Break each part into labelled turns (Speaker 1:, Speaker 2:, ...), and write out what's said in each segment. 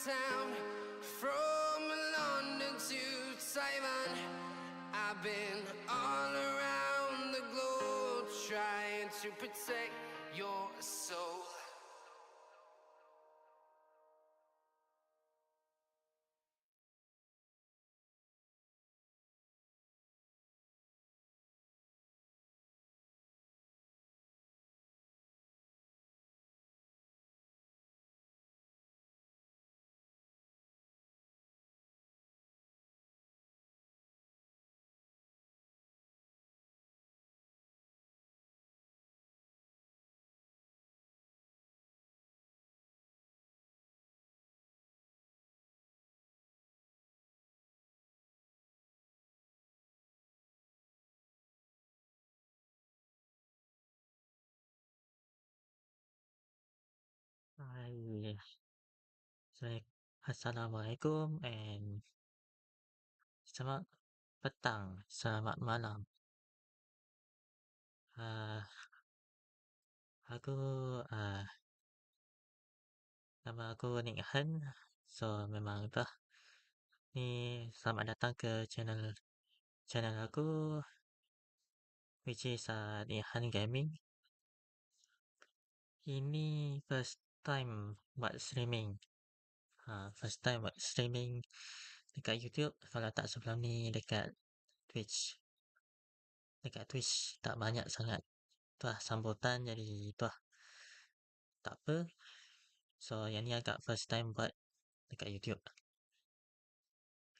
Speaker 1: town, from London to Taiwan. I've been all around the globe trying to protect your soul.
Speaker 2: Hai, Assalamualaikum and selamat petang, selamat malam. Ah, aku nama aku Nik Han. So memang dah ni selamat datang ke channel aku, which is Nik Han Gaming. Ini first time buat streaming. First time buat streaming dekat YouTube. Kalau tak sebelum ni dekat Twitch. Dekat Twitch tak banyak sangat tu lah sambutan, jadi tu lah, tak apa. So yang ni agak first time buat dekat YouTube.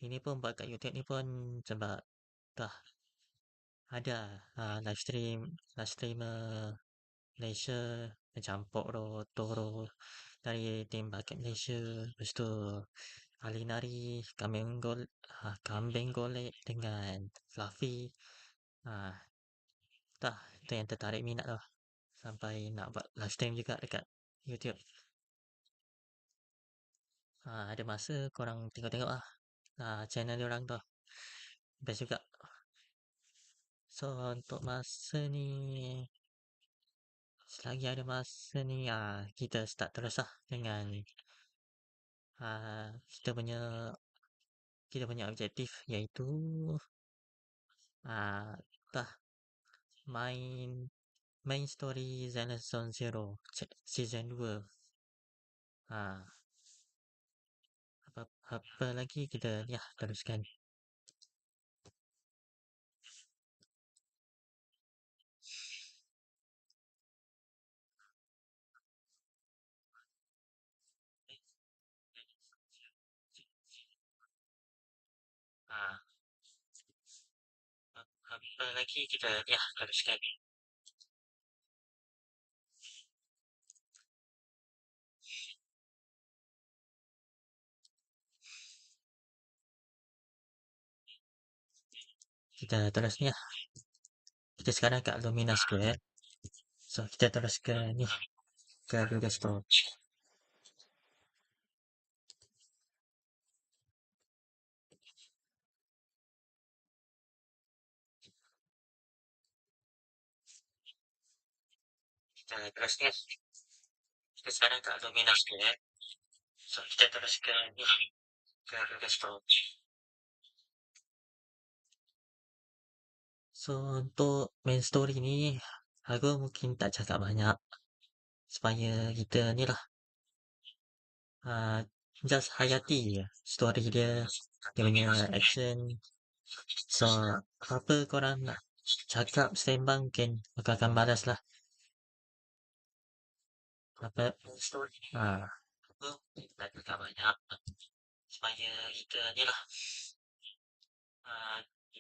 Speaker 2: Ini pun buat kat YouTube ni pun sebab tu lah, ada live streamer Malaysia macam Pok Ro, Toro dari tim Bagi Malaysia. Lepas tu Ali Nari, Kambing Golek dengan Fluffy. Ah, Dah, tu yang tertarik minat lah. Sampai nak buat live stream juga dekat YouTube. Ada masa korang tengok-tengok lah. Channel diorang tu. Best juga. So, untuk masa ni, selagi ada masa ni, kita start terus lah dengan kita punya objektif, iaitu uh, dah main story Zenless Zone Zero season 2. Ah, apa lagi kita ya teruskan. Ah, apa lagi kita ya teruskan. Kita terus ni lah. Kita sekarang kat Lumina Square. So, kita terus ke ni. Ke Builder Store. Kita terus ni lah. Kita sekarang kat Lumina Square. So, kita terus ke ni. Ke Builder Store. So, untuk main story ni, aku mungkin tak cakap banyak. Supaya kita ni lah. Just hayati je. Story dia. Dia punya action. So, apa korang nak cakap sembang mungkin aku akan balas lah. Apa story ni? Aku tak cakap banyak. Supaya kita ni lah.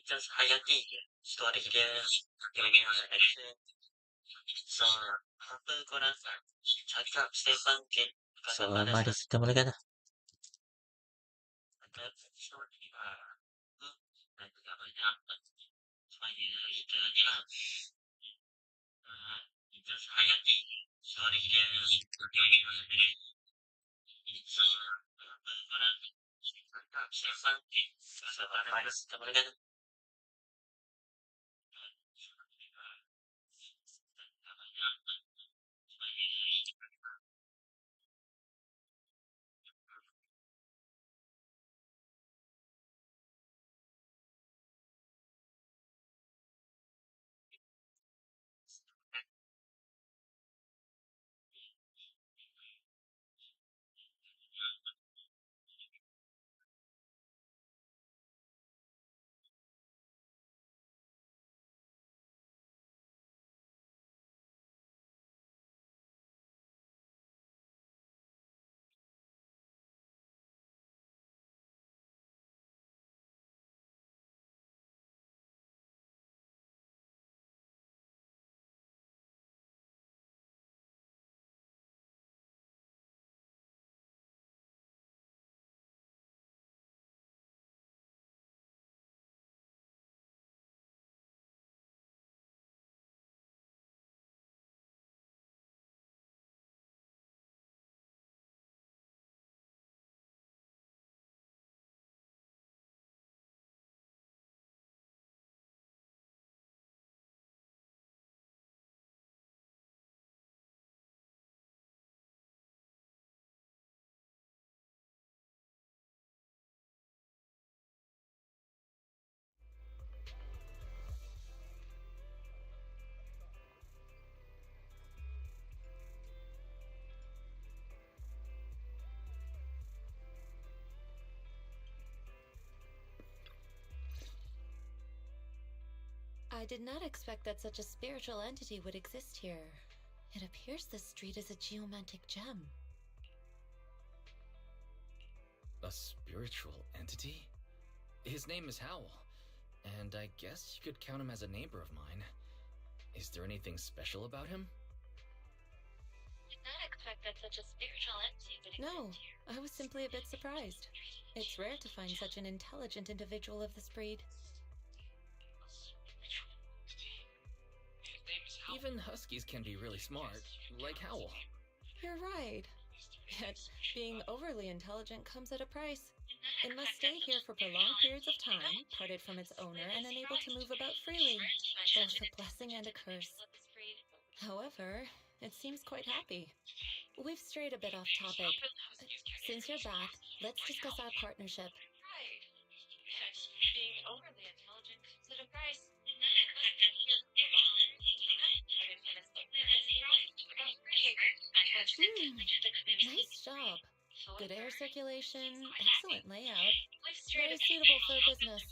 Speaker 2: Just hayati je. Story dia. Dia punya action. So, apa korang nak cakap sembang mungkin aku akan balas lah. So, mari kita mulakan lah. Apa story ni? Aku tak cakap banyak. Supaya kita ni lah. Just hayati je. Story dia. Dia punya action. So, apa korang nak cakap sembang mungkin aku akan balas. Kita mulakan lah.
Speaker 3: I did not expect that such a spiritual entity would exist here. It appears this street is a geomantic gem.
Speaker 4: A spiritual entity? His name is Howl, and I guess you could count him as a neighbor of mine. Is there anything special about him?
Speaker 3: I did not expect that such a spiritual entity would exist here. No, I was simply a bit surprised. It's rare to find such an intelligent individual of this breed.
Speaker 4: Even huskies can be really smart, like Howl.
Speaker 3: You're right. Yet, being overly intelligent comes at a price. It must stay here for prolonged periods of time, parted from its owner and unable to move about freely, both a blessing and a curse. However, it seems quite happy. We've strayed a bit off topic. Since you're back, let's discuss our partnership. Right. Yet, being overly intelligent comes at a price. Nice job. Good air circulation, excellent layout. Very suitable for a business.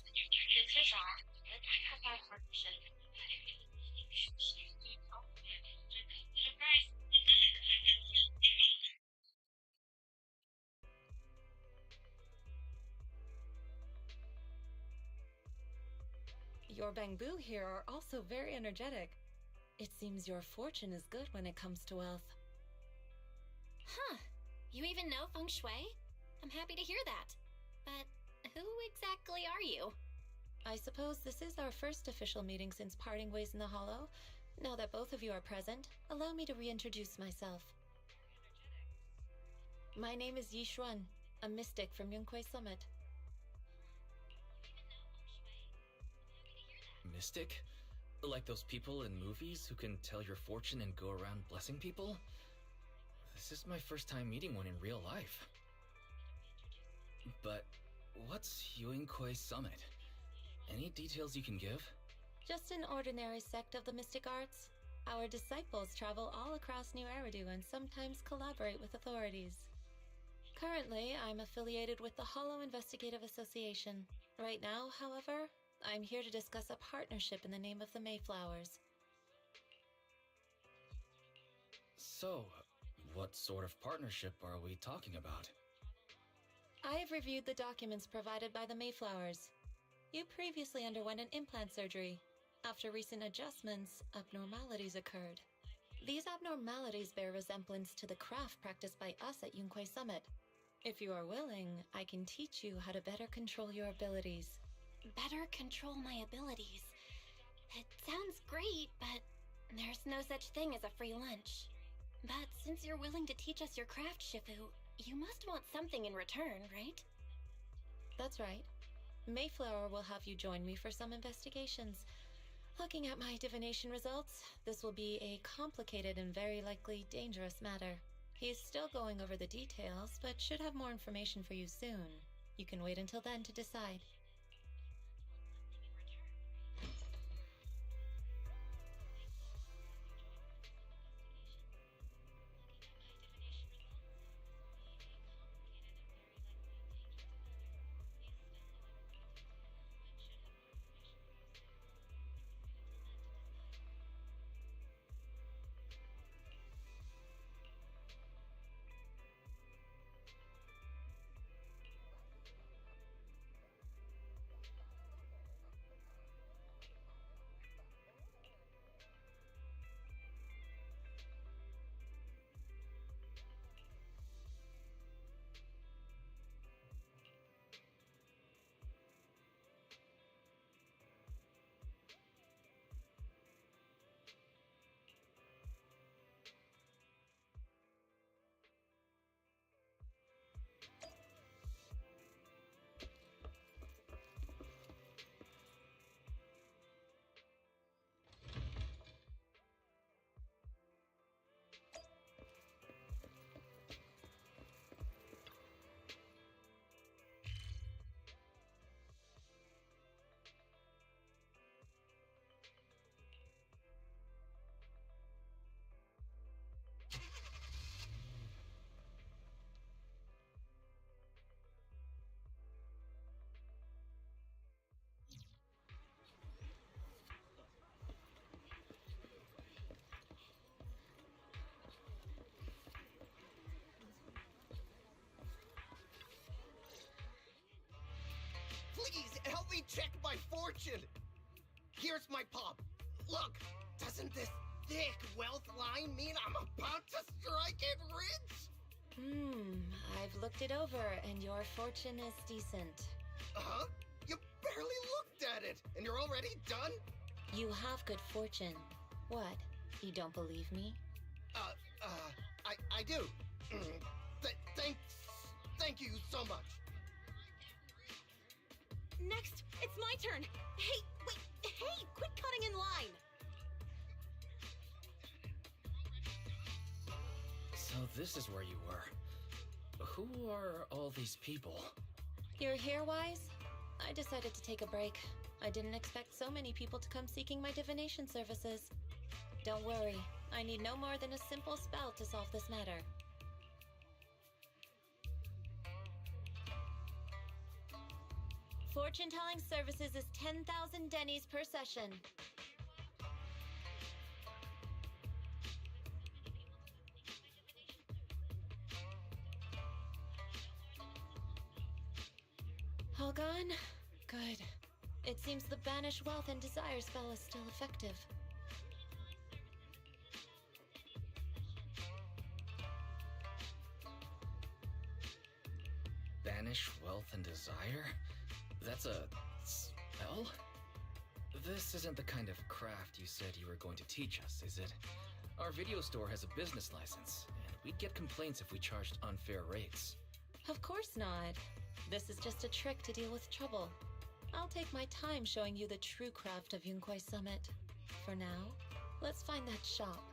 Speaker 3: Your bamboo here are also very energetic. It seems your fortune is good when it comes to wealth.
Speaker 5: Huh. You even know feng shui? I'm happy to hear that. But who exactly are you?
Speaker 3: I suppose this is our first official meeting since parting ways in the Hollow. Now that both of you are present, allow me to reintroduce myself. My name is Yi Xuan, a mystic from Yunquei Summit.
Speaker 4: Mystic? Like those people in movies who can tell your fortune and go around blessing people? This is my first time meeting one in real life. But what's Yunquei Summit? Any details you can give?
Speaker 3: Just an ordinary sect of the mystic arts. Our disciples travel all across New Eridu and sometimes collaborate with authorities. Currently, I'm affiliated with the Hollow Investigative Association. Right now, however, I'm here to discuss a partnership in the name of the Mayflowers.
Speaker 4: So, what sort of partnership are we talking about?
Speaker 3: I have reviewed the documents provided by the Mayflowers. You previously underwent an implant surgery. After recent adjustments, abnormalities occurred. These abnormalities bear resemblance to the craft practiced by us at Yunquei Summit. If you are willing, I can teach you how to better control your abilities.
Speaker 5: Better control my abilities. It sounds great, but there's no such thing as a free lunch. But since you're willing to teach us your craft, Shifu, you must want something in return, right?
Speaker 3: That's right. Mayflower will have you join me for some investigations. Looking at my divination results, this will be a complicated and very likely dangerous matter. He's still going over the details, but should have more information for you soon. You can wait until then to decide.
Speaker 6: me check my fortune! Here's my pop. Look, doesn't this thick wealth line mean I'm about to strike it rich?
Speaker 3: I've looked it over, and your fortune is decent.
Speaker 6: Huh? You barely looked at it, and you're already done?
Speaker 3: You have good fortune. What? You don't believe me?
Speaker 6: I do. Thank you so much.
Speaker 5: Next, it's my turn. Hey, wait, hey, quit cutting in line.
Speaker 4: So this is where you were. Who are all these people?
Speaker 3: You're here, Wise? I decided to take a break. I didn't expect so many people to come seeking my divination services. Don't worry, I need no more than a simple spell to solve this matter. Fortune-telling services is 10,000 dennies per session. All gone? Good. It seems the Banish Wealth and Desire spell is still effective.
Speaker 4: Banish wealth and desire? That's a spell? This isn't the kind of craft you said you were going to teach us, is it? Our video store has a business license, and we'd get complaints if we charged unfair rates.
Speaker 3: Of course not. This is just a trick to deal with trouble. I'll take my time showing you the true craft of Yunkwai Summit. For now, let's find that shop.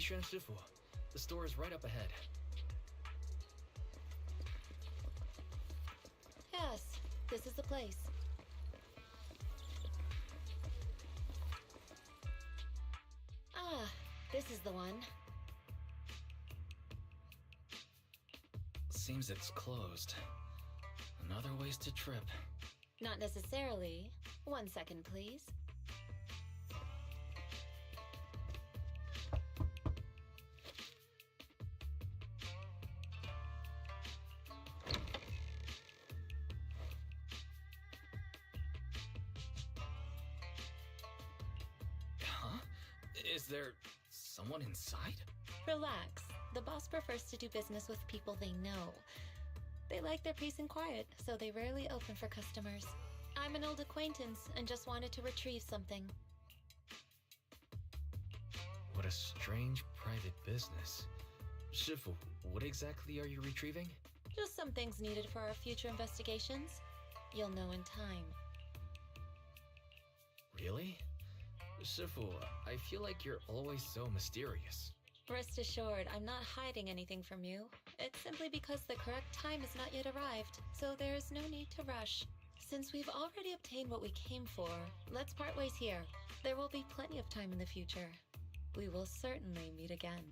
Speaker 4: Yishuan Shifu. The store is right up ahead.
Speaker 3: Yes, this is the place. Ah, this is the one.
Speaker 4: Seems it's closed. Another wasted trip.
Speaker 3: Not necessarily. 1 second, please.
Speaker 4: Huh? Is there someone inside?
Speaker 3: Relax. The boss prefers to do business with people they know. They like their peace and quiet, so they rarely open for customers. I'm an old acquaintance and just wanted to retrieve something.
Speaker 4: What a strange private business. Shifu, what exactly are you retrieving?
Speaker 3: Just some things needed for our future investigations. You'll know in time.
Speaker 4: Really? Shifu, I feel like you're always so mysterious.
Speaker 3: Rest assured, I'm not hiding anything from you. It's simply because the correct time has not yet arrived, so there is no need to rush. Since we've already obtained what we came for, let's part ways here. There will be plenty of time in the future. We will certainly meet again.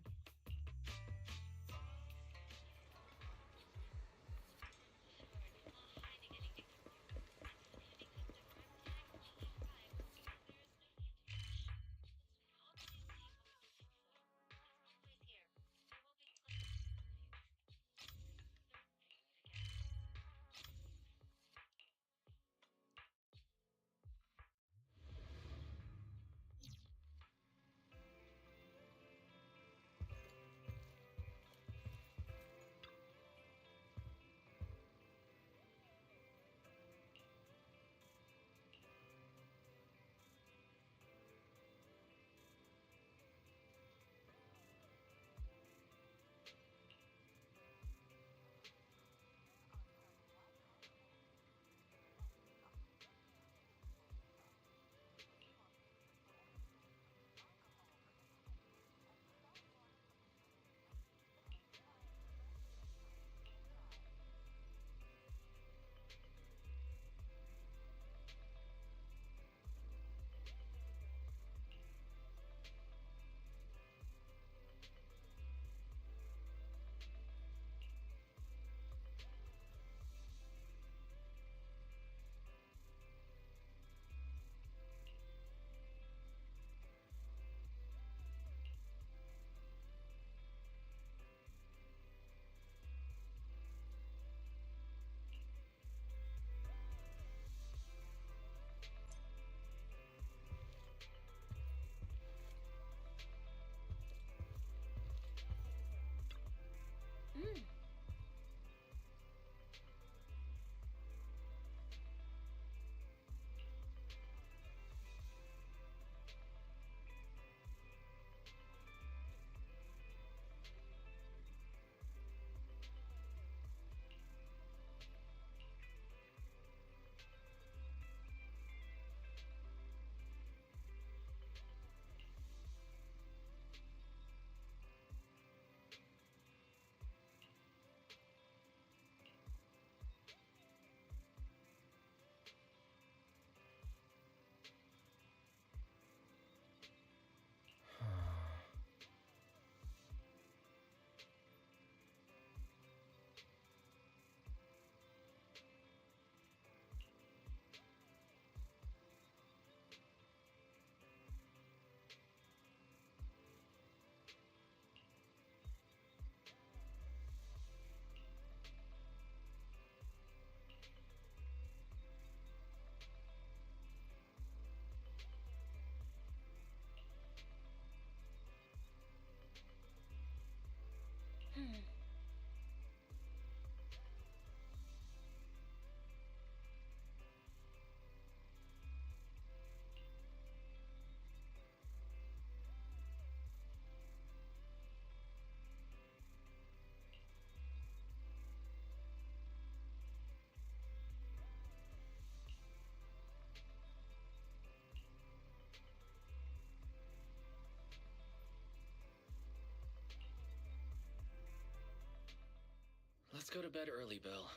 Speaker 4: go to bed early, Bill.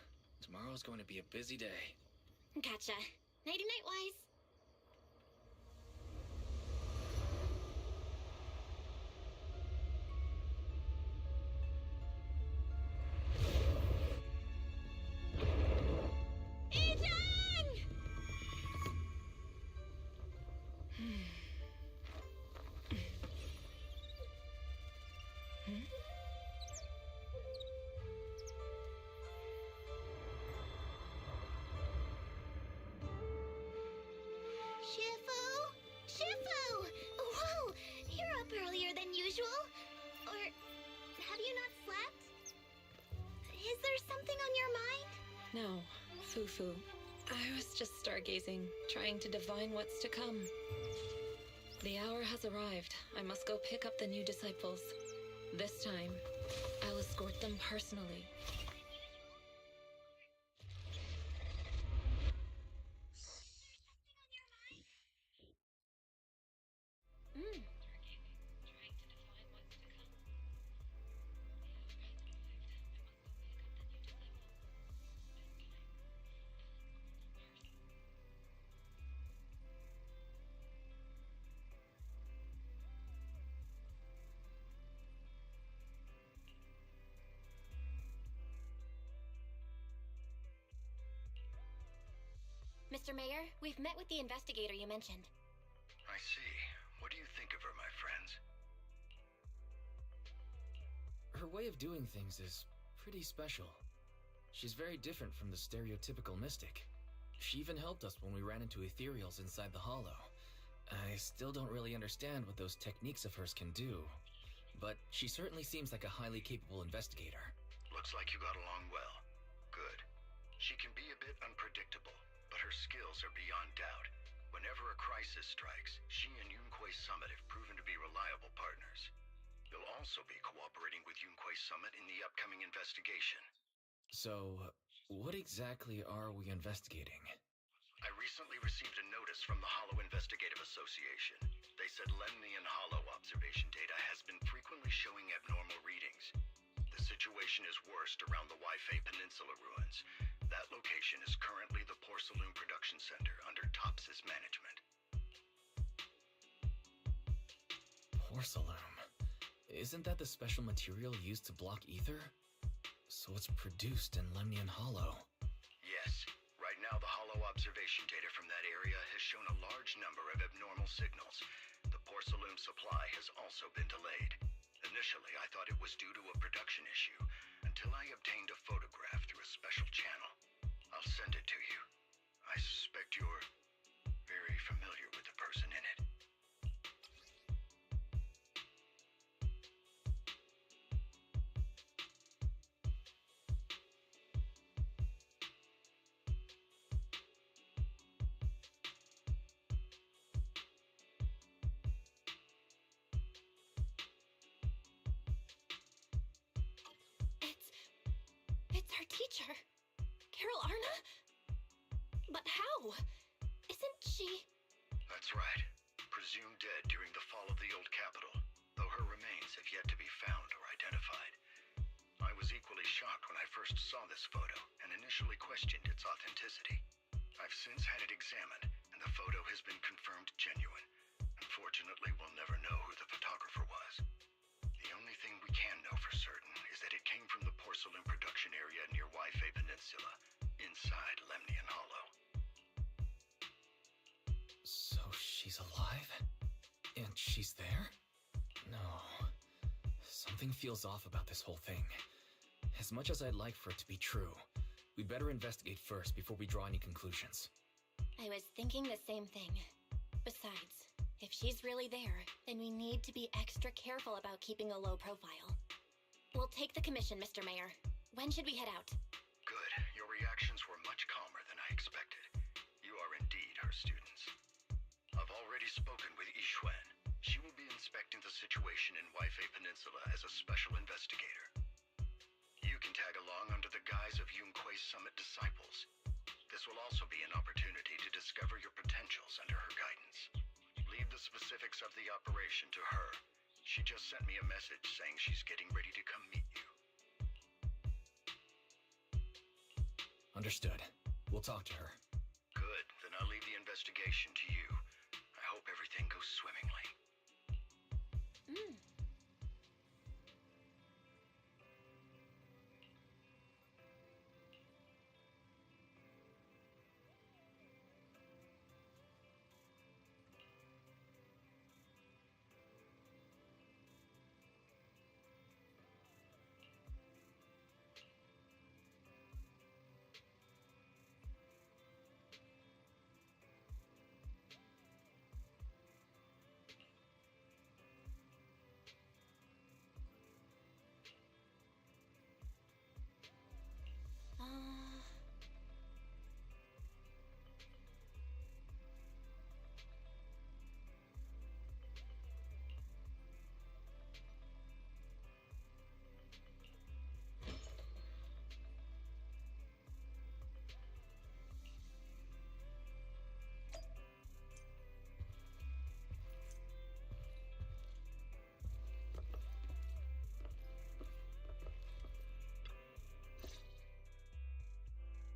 Speaker 4: Tomorrow's going to be a busy day.
Speaker 5: Gotcha. Nighty-night, Wise. Shifu! Whoa! You're up earlier than usual? Or have you not slept? Is there something on your mind?
Speaker 3: No, Fufu. I was just stargazing, trying to divine what's to come. The hour has arrived. I must go pick up the new disciples. This time, I'll escort them personally.
Speaker 5: Mr. Mayor, we've met with the investigator you mentioned.
Speaker 7: I see. What do you think of her, my friends?
Speaker 4: Her way of doing things is pretty special. She's very different from the stereotypical mystic. She even helped us when we ran into ethereals inside the Hollow. I still don't really understand what those techniques of hers can do, but she certainly seems like a highly capable investigator.
Speaker 7: Looks like you got along well. Good. She can be a bit unpredictable, but her skills are beyond doubt. Whenever a crisis strikes, she and Yunquei Summit have proven to be reliable partners. You'll also be cooperating with Yunquei Summit in the upcoming investigation.
Speaker 4: So, what exactly are we investigating?
Speaker 7: I recently received a notice from the Hollow Investigative Association. They said Lemnian Hollow observation data has been frequently showing abnormal readings. The situation is worst around the Waifei Peninsula ruins. That location is currently the Porcelain Production Center under Topsys management.
Speaker 4: Porcelain? Isn't that the special material used to block ether? So it's produced in Lemnian Hollow.
Speaker 7: Yes. Right now, the Hollow observation data from that area has shown a large number of abnormal signals. The porcelain supply has also been delayed. Initially, I thought it was due to a production issue, until I obtained a photograph through a special channel. I'll send it to you. I suspect you're very familiar with the person in it.
Speaker 5: It's our teacher. Carol Arna? But how? Isn't she...
Speaker 7: That's right. Presumed dead during the fall of the old capital, though her remains have yet to be found or identified. I was equally shocked when I first saw this photo and initially questioned its authenticity. I've since had it examined, and the photo has been confirmed genuine. Unfortunately, we'll never know who the photographer was. The only thing we can know for certain is that it came from the porcelain production area near Waifei Peninsula, inside Lemnian Hollow.
Speaker 4: So she's alive? And she's there? No. Something feels off about this whole thing. As much as I'd like for it to be true, we'd better investigate first before we draw any conclusions.
Speaker 5: I was thinking the same thing. Besides, if she's really there, then we need to be extra careful about keeping a low profile. We'll take the commission, Mr. Mayor. When should we head out?
Speaker 7: Good. Your reactions were much calmer than I expected. You are indeed her students. I've already spoken with Yixuan. She will be inspecting the situation in Waifei Peninsula as a special investigator. You can tag along under the guise of Yunquei Summit disciples. This will also be an opportunity to discover your potentials under her guidance. Leave the specifics of the operation to her. She just sent me a message saying she's getting ready to come meet you.
Speaker 4: Understood. We'll talk to her.
Speaker 7: Good. Then I'll leave the investigation to you. I hope everything goes swimmingly.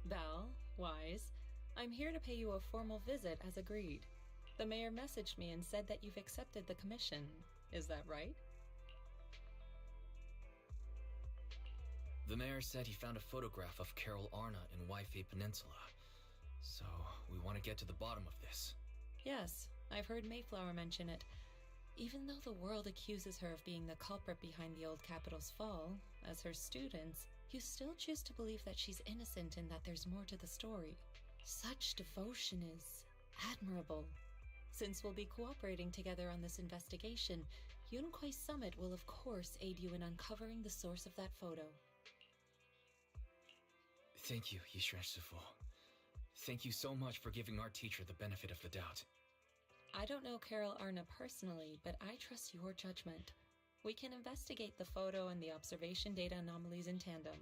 Speaker 3: Val, Wise, I'm here to pay you a formal visit as agreed. The mayor messaged me and said that you've accepted the commission. Is that right?
Speaker 4: The mayor said he found a photograph of Carol Arna in Waifei Peninsula. So, we want to get to the bottom of this.
Speaker 3: Yes, I've heard Mayflower mention it. Even though the world accuses her of being the culprit behind the old capital's fall, as her students, you still choose to believe that she's innocent and that there's more to the story. Such devotion is admirable. Since we'll be cooperating together on this investigation, Yunquei Summit will of course aid you in uncovering the source of that photo.
Speaker 4: Thank you, Yishuan Shifu. Thank you so much for giving our teacher the benefit of the doubt.
Speaker 3: I don't know Carol Arna personally, but I trust your judgment. We can investigate the photo and the observation data anomalies in tandem.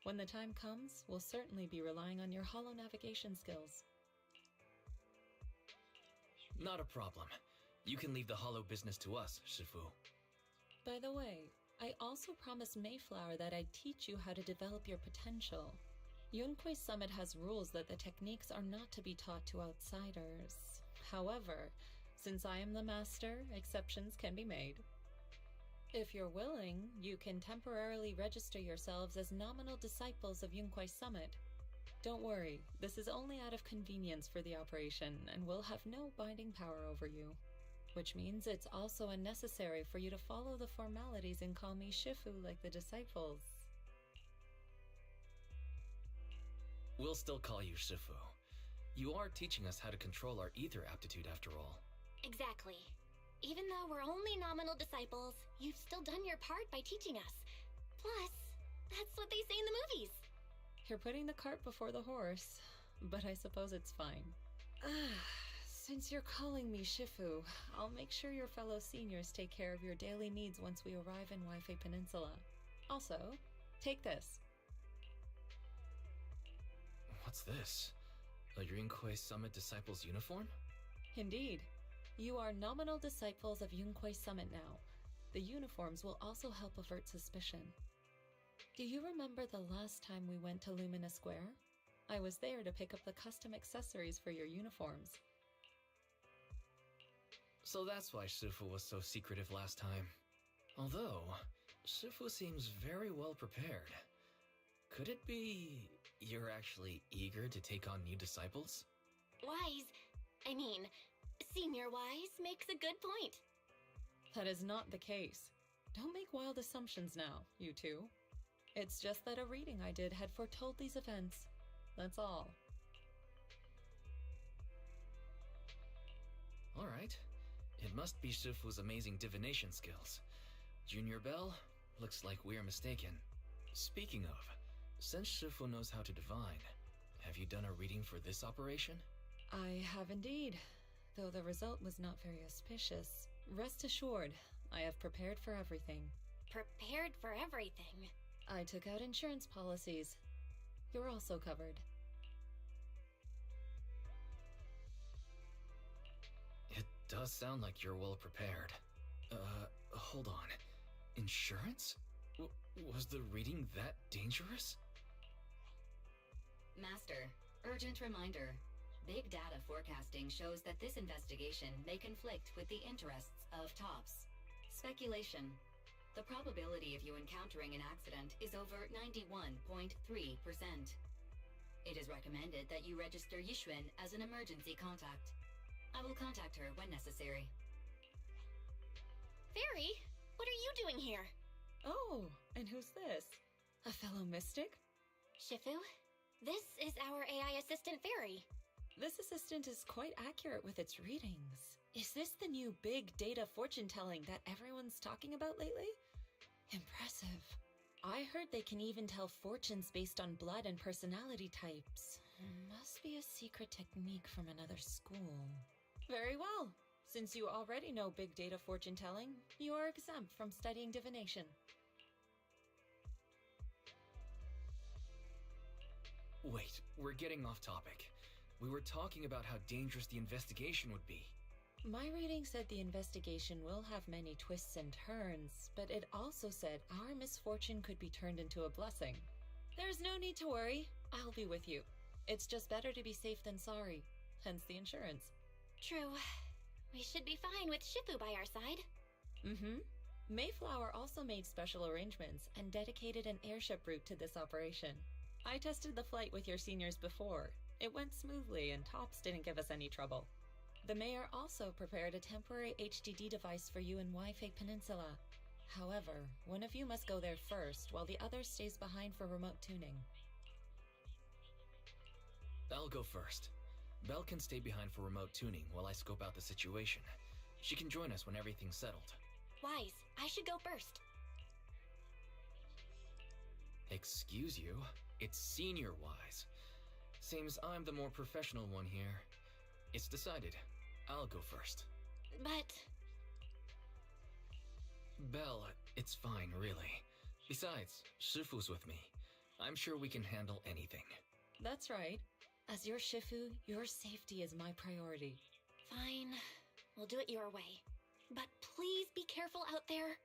Speaker 3: When the time comes, we'll certainly be relying on your holo navigation skills.
Speaker 4: Not a problem. You can leave the holo business to us, Shifu.
Speaker 3: By the way, I also promised Mayflower that I'd teach you how to develop your potential. Yunquei Summit has rules that the techniques are not to be taught to outsiders. However, since I am the master, exceptions can be made. If you're willing, you can temporarily register yourselves as nominal disciples of Yunquei Summit. Don't worry, this is only out of convenience for the operation and will have no binding power over you. Which means it's also unnecessary for you to follow the formalities and call me Shifu like the disciples.
Speaker 4: We'll still call you Shifu. You are teaching us how to control our ether aptitude after all.
Speaker 5: Exactly. Even though we're only nominal disciples, you've still done your part by teaching us. Plus, that's what they say in the movies.
Speaker 3: You're putting the cart before the horse, but I suppose it's fine. Since you're calling me Shifu, I'll make sure your fellow seniors take care of your daily needs once we arrive in Waifei Peninsula. Also, take this.
Speaker 4: What's this? A Yunquei Summit Disciples uniform?
Speaker 3: Indeed. You are nominal disciples of Yunquei Summit now. The uniforms will also help avert suspicion. Do you remember the last time we went to Lumina Square? I was there to pick up the custom accessories for your uniforms.
Speaker 4: So that's why Shifu was so secretive last time. Although, Shifu seems very well prepared. Could it be you're actually eager to take on new disciples?
Speaker 5: Senior Wise makes a good point.
Speaker 3: That is not the case. Don't make wild assumptions now, you two. It's just that a reading I did had foretold these events. That's all.
Speaker 4: Alright. It must be Shifu's amazing divination skills. Junior Bell, looks like we're mistaken. Speaking of, since Shifu knows how to divine, have you done a reading for this operation?
Speaker 3: I have indeed, though the result was not very auspicious. Rest assured, I have prepared for everything.
Speaker 5: Prepared for everything.
Speaker 3: I took out insurance policies. You're also covered.
Speaker 4: It does sound like you're well prepared. Hold on. Insurance? Was the reading that dangerous?
Speaker 8: Master, urgent reminder. Big data forecasting shows that this investigation may conflict with the interests of TOPS. Speculation. The probability of you encountering an accident is over 91.3%. It is recommended that you register Yixuan as an emergency contact. I will contact her when necessary.
Speaker 5: Fairy, what are you doing here?
Speaker 3: Oh, and who's this? A fellow mystic?
Speaker 5: Shifu, this is our AI assistant Fairy.
Speaker 3: This assistant is quite accurate with its readings. Is this the new big data fortune telling that everyone's talking about lately? Impressive. I heard they can even tell fortunes based on blood and personality types. Must be a secret technique from another school. Very well. Since you already know big data fortune telling, you are exempt from studying divination.
Speaker 4: Wait, we're getting off topic. We were talking about how dangerous the investigation would be.
Speaker 3: My reading said the investigation will have many twists and turns, but it also said our misfortune could be turned into a blessing. There's no need to worry. I'll be with you. It's just better to be safe than sorry, hence the insurance.
Speaker 5: True. We should be fine with Shifu by our side.
Speaker 3: Mm-hmm. Mayflower also made special arrangements and dedicated an airship route to this operation. I tested the flight with your seniors before. It went smoothly and TOPS didn't give us any trouble. The mayor also prepared a temporary HDD device for you in Wi-Fi Peninsula. However, one of you must go there first, while the other stays behind for remote tuning.
Speaker 4: I'll go first. Belle can stay behind for remote tuning while I scope out the situation. She can join us when everything's settled.
Speaker 5: Wise, I should go first.
Speaker 4: Excuse you? It's Senior Wise. Seems I'm the more professional one here. It's decided. I'll go first.
Speaker 5: But...
Speaker 4: Belle, it's fine, really. Besides, Shifu's with me. I'm sure we can handle anything.
Speaker 3: That's right. As your Shifu, your safety is my priority.
Speaker 5: Fine. We'll do it your way. But please be careful out there.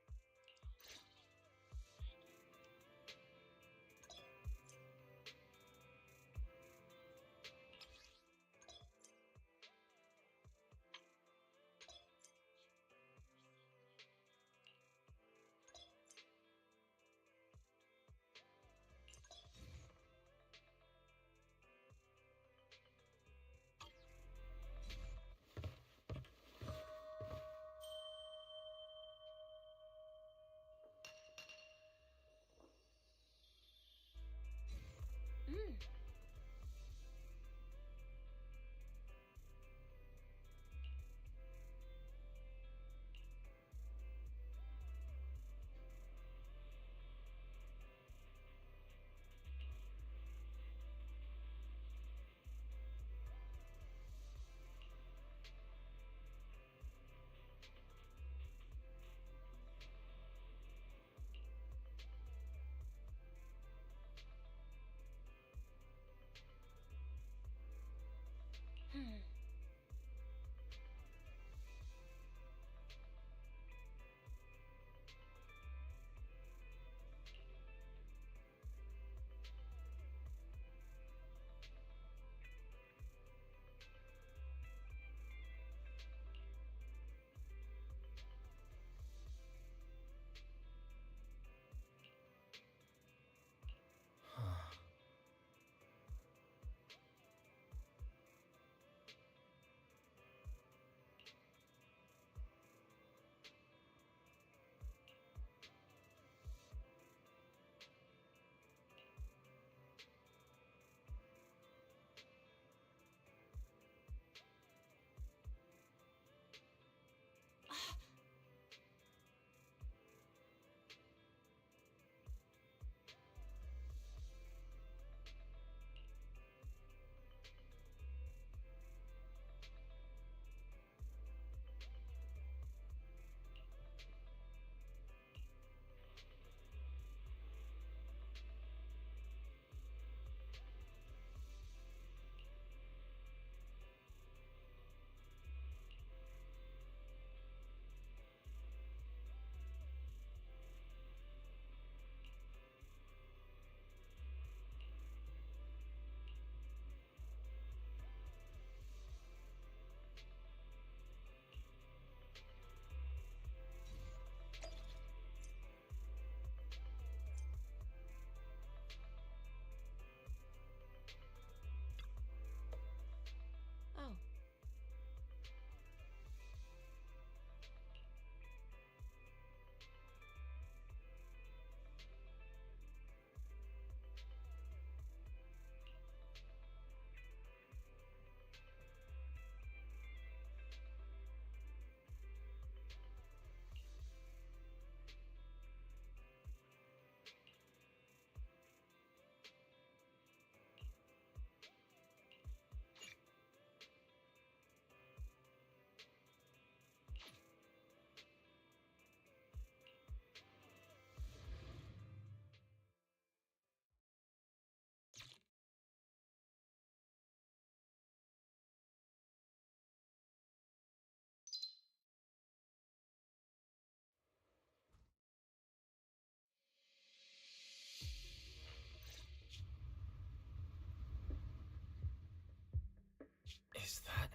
Speaker 4: Is that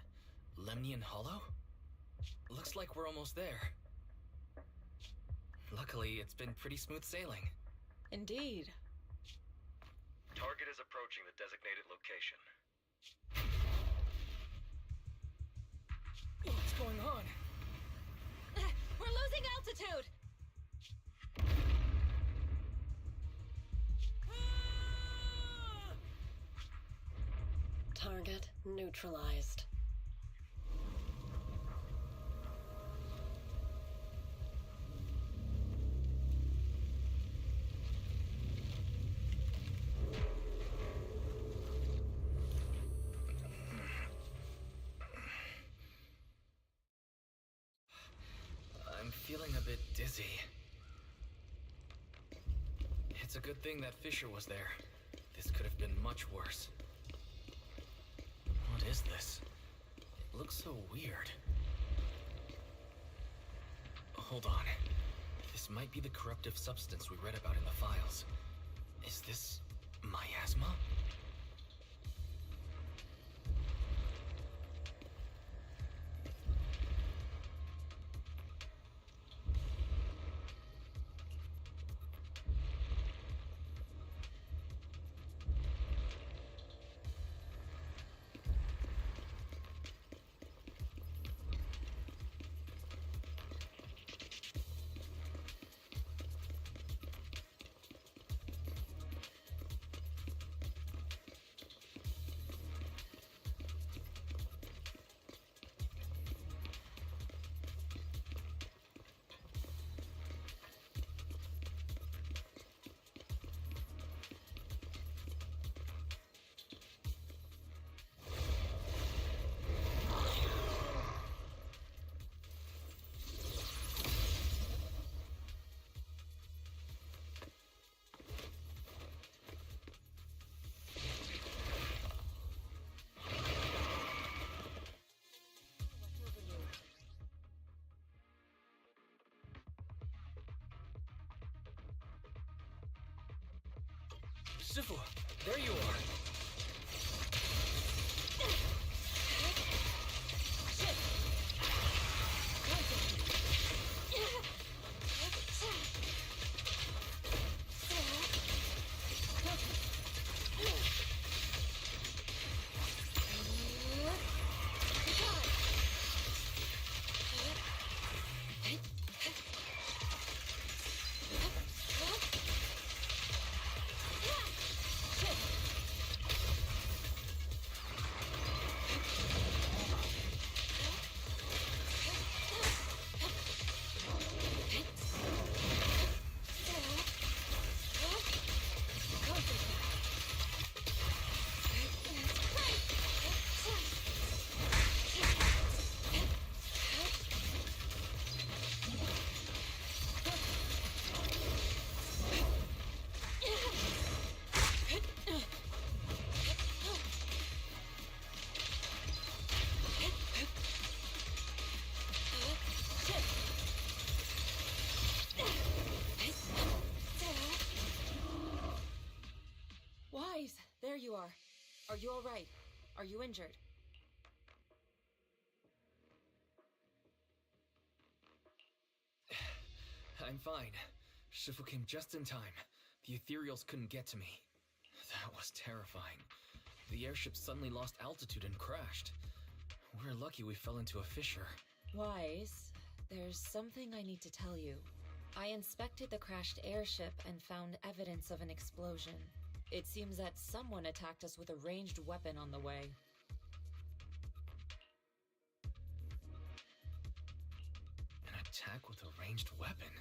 Speaker 4: Lemnian Hollow? Looks like we're almost there. Luckily, it's been pretty smooth sailing.
Speaker 3: Indeed.
Speaker 7: Target is approaching the designated location.
Speaker 4: What's going on?
Speaker 3: We're losing altitude!
Speaker 9: Target neutralized.
Speaker 4: I'm feeling a bit dizzy. It's a good thing that Fisher was there. This could have been much worse. What is this? It looks so weird. Hold on. This might be the corruptive substance we read about in the files. Is this miasma? Shifu, there you are.
Speaker 3: Wise, there you are. Are you all right? Are you injured?
Speaker 4: I'm fine. Shifu came just in time. The ethereals couldn't get to me. That was terrifying. The airship suddenly lost altitude and crashed. We're lucky we fell into a fissure.
Speaker 3: Wise, there's something I need to tell you. I inspected the crashed airship and found evidence of an explosion. It seems that someone attacked us with a ranged weapon on the way.
Speaker 4: An attack with a ranged weapon?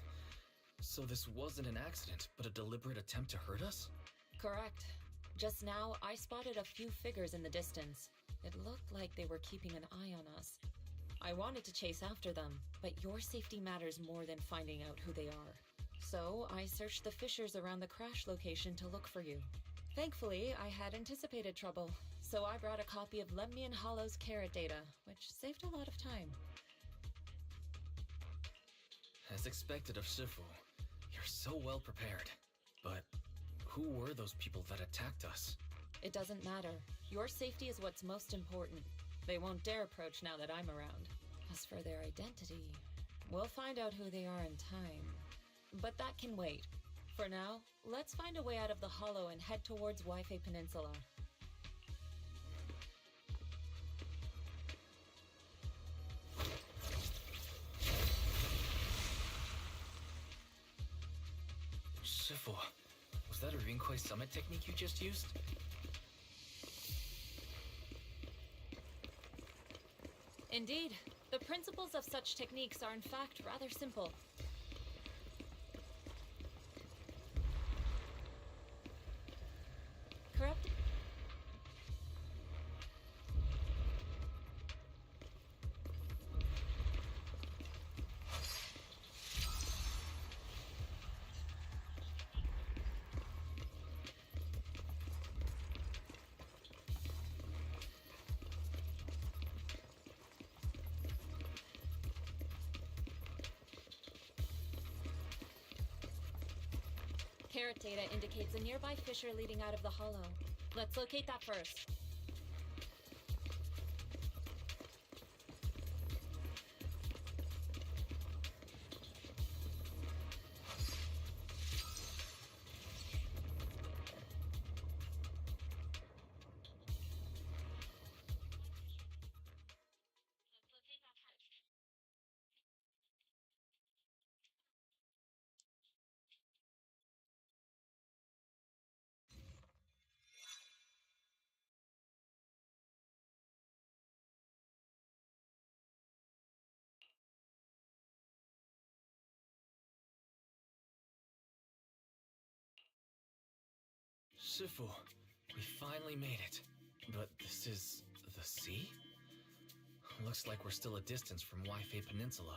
Speaker 4: So this wasn't an accident, but a deliberate attempt to hurt us?
Speaker 3: Correct. Just now, I spotted a few figures in the distance. It looked like they were keeping an eye on us. I wanted to chase after them, but your safety matters more than finding out who they are. So I searched the fissures around the crash location to look for you. Thankfully, I had anticipated trouble, so I brought a copy of Lemnian Hollow's carrot data, which saved a lot of time.
Speaker 4: As expected of Shifu, you're so well prepared. But who were those people that attacked us?
Speaker 3: It doesn't matter. Your safety is what's most important. They won't dare approach now that I'm around. As for their identity, we'll find out who they are in time. But that can wait. For now, let's find a way out of the hollow and head towards Wi-Fi Peninsula.
Speaker 4: Shifu, was that a Rinkwei Summit technique you just used?
Speaker 3: Indeed. The principles of such techniques are in fact rather simple. Corrupt... Carrot data indicates a nearby fissure leading out of the hollow. Let's locate that first.
Speaker 4: Shifu, we finally made it. But this is the sea? Looks like we're still a distance from Wi-Fi Peninsula.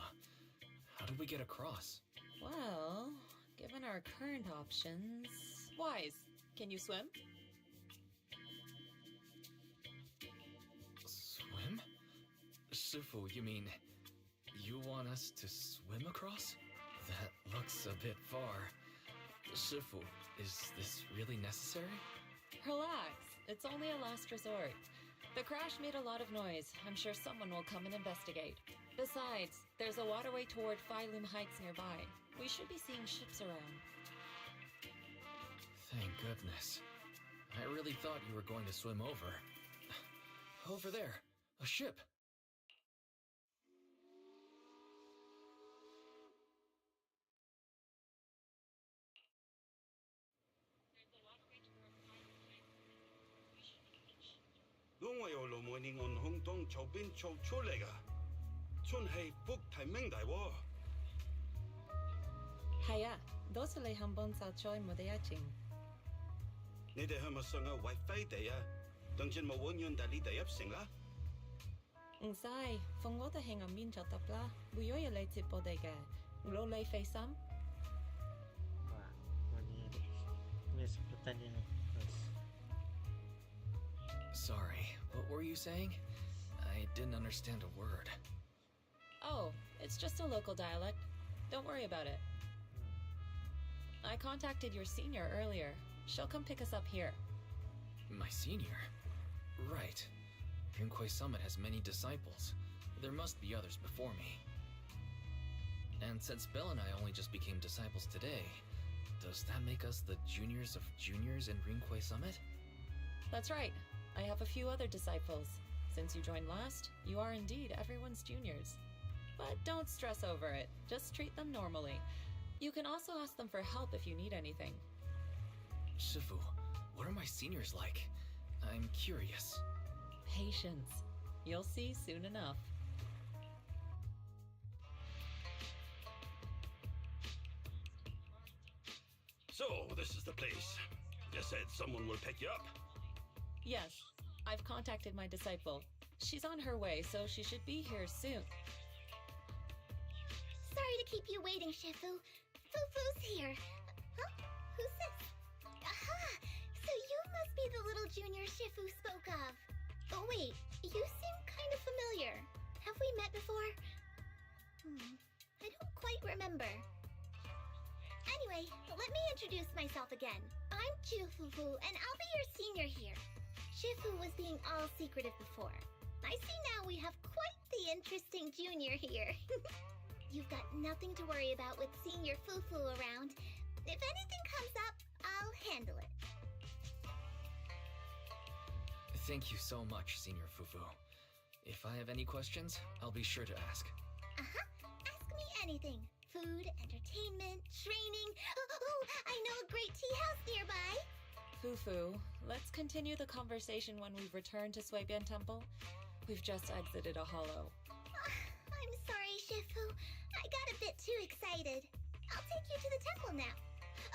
Speaker 4: How do we get across?
Speaker 3: Well, given our current options... Wise, can you swim?
Speaker 4: Swim? Shifu, you mean you want us to swim across? That looks a bit far. Shifu, is this really necessary?
Speaker 3: Relax, it's only a last resort. The crash made a lot of noise. I'm sure someone will come and investigate. Besides, there's a waterway toward Phylum Heights nearby. We should be seeing ships around.
Speaker 4: Thank goodness. I really thought you were going to swim over. Over there, a ship.
Speaker 3: Haya, 도스레 한번 사초이 모데야징. Sai, phong the hang on min chatapla, buyoya late bodega. Lo lay face some?
Speaker 2: Wah, ini pertanyaan.
Speaker 4: Sorry, what were you saying? I didn't understand a word.
Speaker 3: Oh, it's just a local dialect. Don't worry about it. I contacted your senior earlier. She'll come pick us up here.
Speaker 4: My senior? Right. Rinkwei Summit has many disciples. There must be others before me. And since Belle and I only just became disciples today, does that make us the juniors of juniors in Rinkwei Summit?
Speaker 3: That's right. I have a few other disciples. Since you joined last, you are indeed everyone's juniors. But don't stress over it. Just treat them normally. You can also ask them for help if you need anything.
Speaker 4: Shifu, what are my seniors like? I'm curious.
Speaker 3: Patience. You'll see soon enough.
Speaker 10: So, this is the place. You said someone will pick you up.
Speaker 3: Yes, I've contacted my disciple. She's on her way, so she should be here soon.
Speaker 5: Sorry to keep you waiting, Shifu. Fufu's here. Huh? Who's this? Aha! So you must be the little junior Shifu spoke of. Oh wait, you seem kind of familiar. Have we met before? I don't quite remember. Anyway, let me introduce myself again. I'm Ju Fufu, and I'll be your senior here. Shifu was being all secretive before.
Speaker 11: I see now we have quite the interesting junior here. You've got nothing to worry about with Senior Fufu around. If anything comes up, I'll handle it.
Speaker 4: Thank you so much, Senior Fufu. If I have any questions, I'll be sure to ask.
Speaker 11: Ask me anything. Food, entertainment, training. Oh, I know a great tea house nearby.
Speaker 3: Fufu, let's continue the conversation when we've returned to Swabian Temple. We've just exited a hollow.
Speaker 11: I'm sorry, Shifu. I got a bit too excited. I'll take you to the temple now.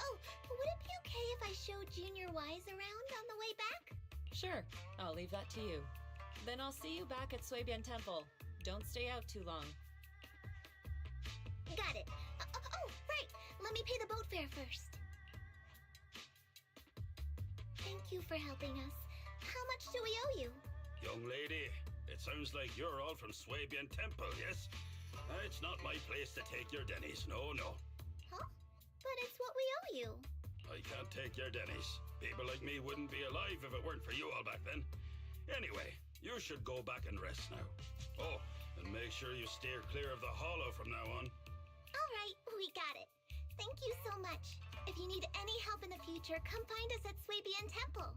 Speaker 11: Oh, would it be okay if I showed Junior Wise around on the way back?
Speaker 3: Sure, I'll leave that to you. Then I'll see you back at Swabian Temple. Don't stay out too long.
Speaker 11: Got it. Oh, right. Let me pay the boat fare first. Thank you for helping us. How much do we owe you?
Speaker 10: Young lady, it sounds like you're all from Swabian Temple, yes? It's not my place to take your dennies, no.
Speaker 11: Huh? But it's what we owe you.
Speaker 10: I can't take your dennies. People like me wouldn't be alive if it weren't for you all back then. Anyway, you should go back and rest now. Oh, and make sure you steer clear of the hollow from now on.
Speaker 11: All right, we got it. Thank you so much. If you need any help in the future, come find us at Swabian Temple.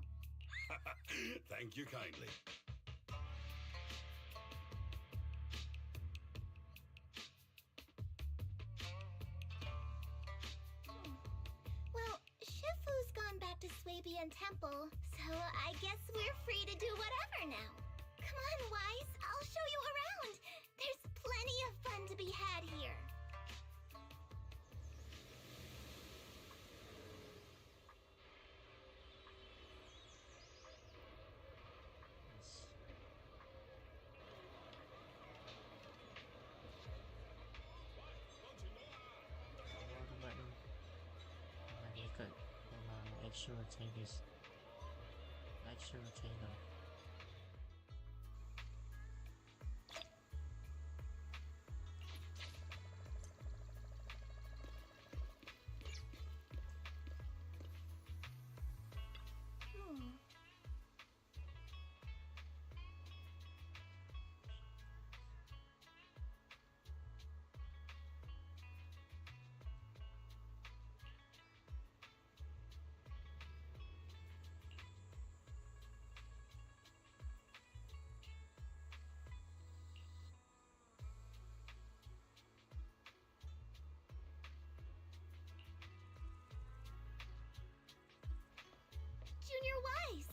Speaker 10: Thank you kindly.
Speaker 11: Well, Shifu's gone back to Swabian Temple, so I guess we're free to do whatever now. Come on, Wise, I'll show you around. There's plenty of fun to be had here.
Speaker 2: Ikut memang actual Chinese, actual China.
Speaker 11: Junior Wise,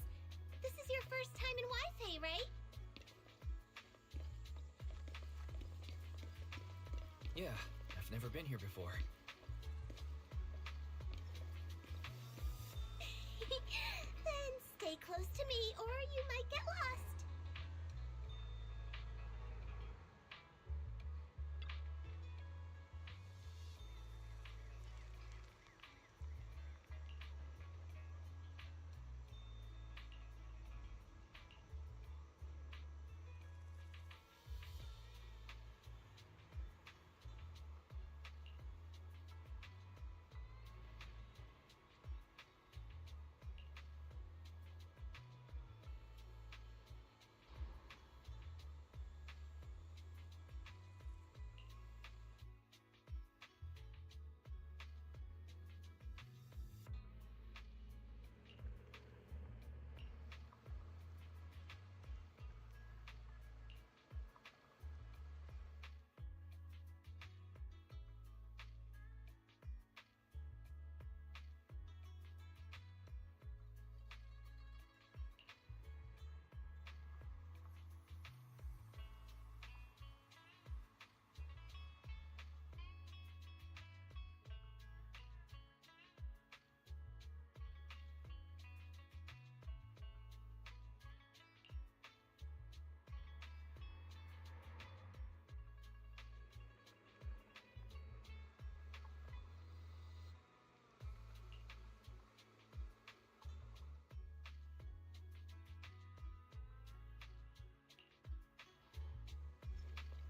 Speaker 11: this is your first time in Wi-Fi, right?
Speaker 4: Yeah, I've never been here before.
Speaker 11: Then stay close to me or you might get lost.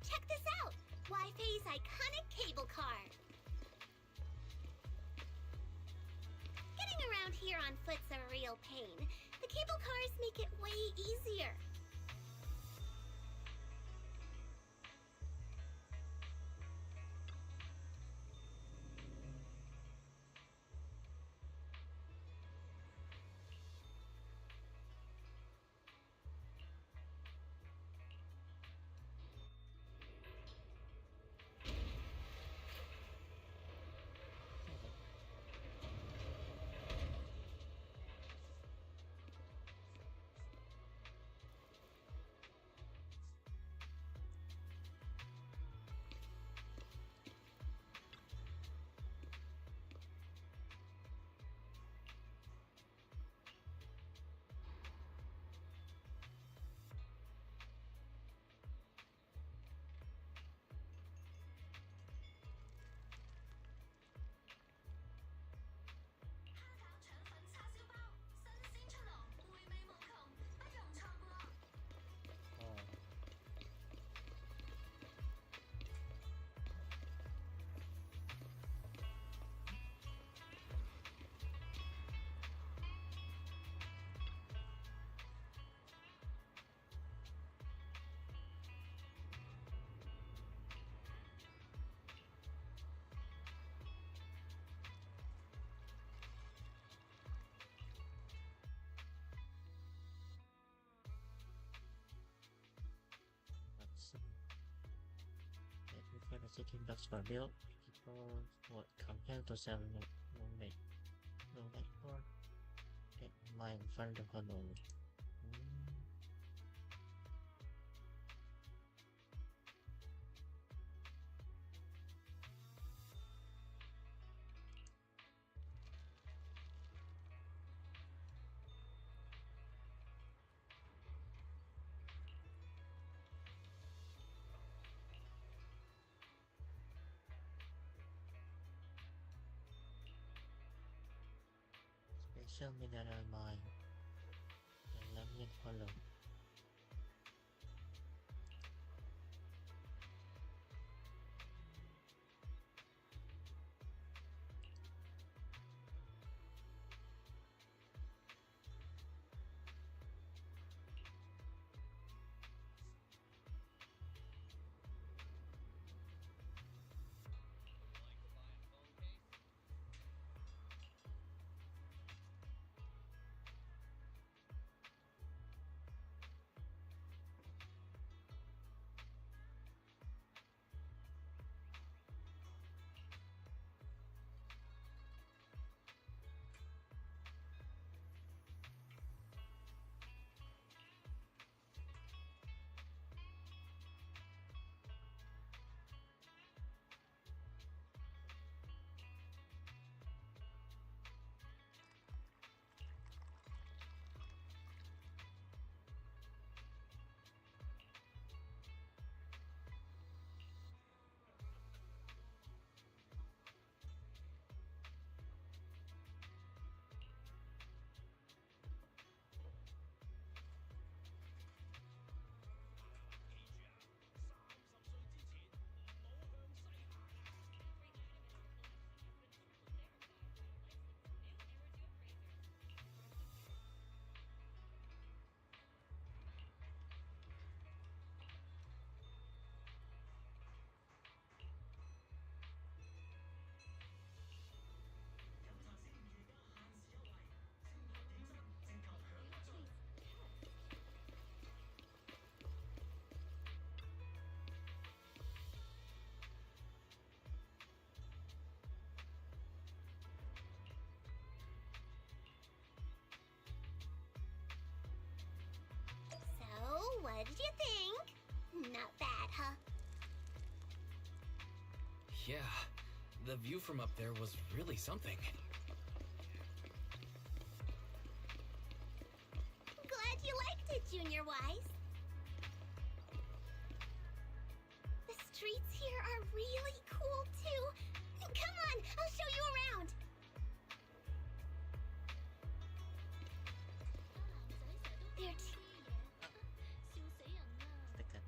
Speaker 11: Check this out! Wi-Fi's iconic cable car. Getting around here on foot's a real pain. The cable cars make it way easier.
Speaker 2: seeking blocks for build. People would come here to sell no make for get mine fund the hollow. Special mineral mine. Lemon hollow.
Speaker 11: What did you think? Not bad, huh?
Speaker 4: Yeah, the view from up there was really something.
Speaker 11: Glad you liked it, Junior Wise. The streets here are really cool, too. Come on, I'll show you around.
Speaker 2: Dekat.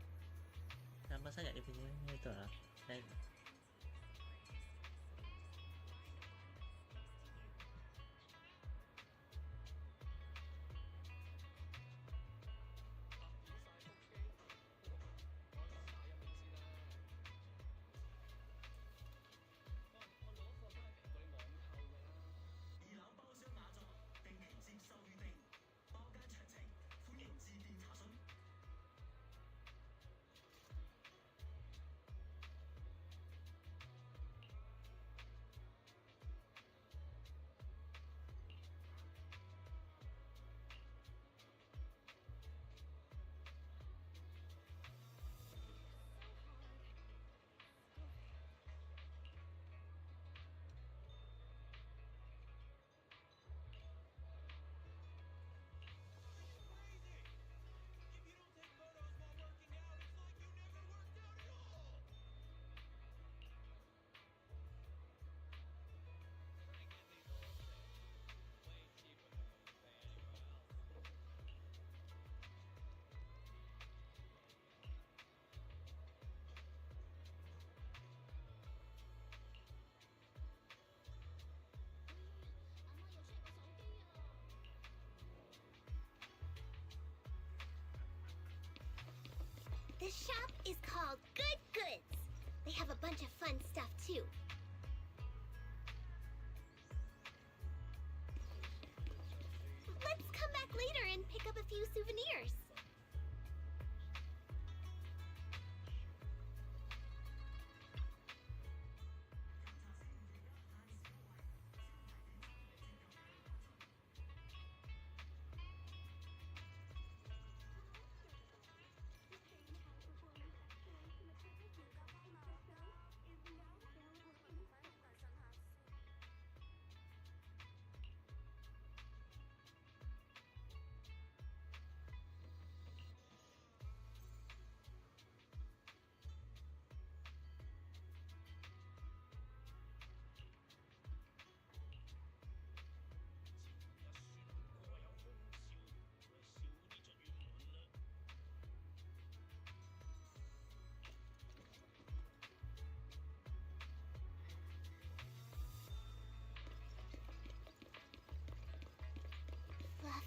Speaker 2: Lama sangat dia punya itu lah. Dan
Speaker 11: The shop is called Good Goods. They have a bunch of fun stuff, too. Let's come back later and pick up a few souvenirs.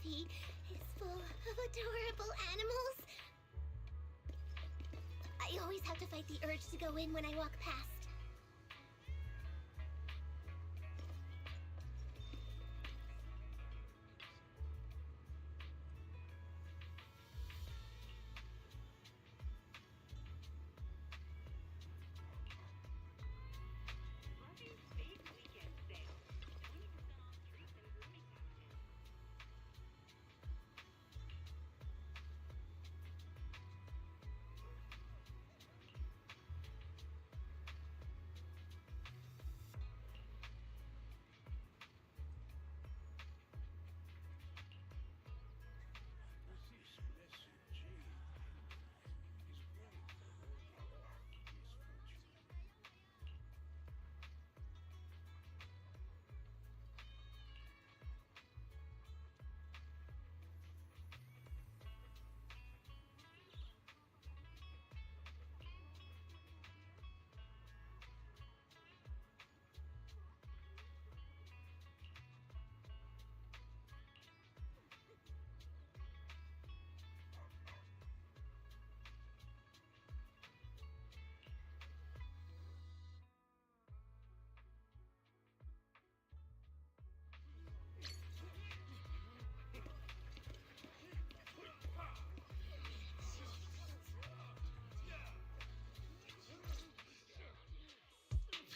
Speaker 11: cafe is full of adorable animals. I always have to fight the urge to go in when I walk past.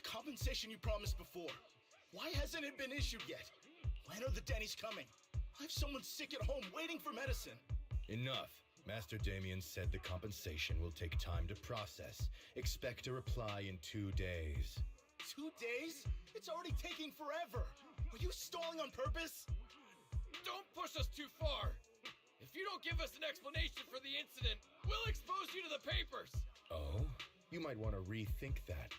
Speaker 12: Compensation you promised before. Why hasn't it been issued yet? When are the Denny's coming? I have someone sick at home waiting for medicine.
Speaker 13: Enough. Master Damien said the compensation will take time to process. Expect a reply in 2 days.
Speaker 12: 2 days? It's already taking forever. Are you stalling on purpose?
Speaker 14: Don't push us too far. If you don't give us an explanation for the incident, we'll expose you to the papers.
Speaker 13: Oh? You might want to rethink that.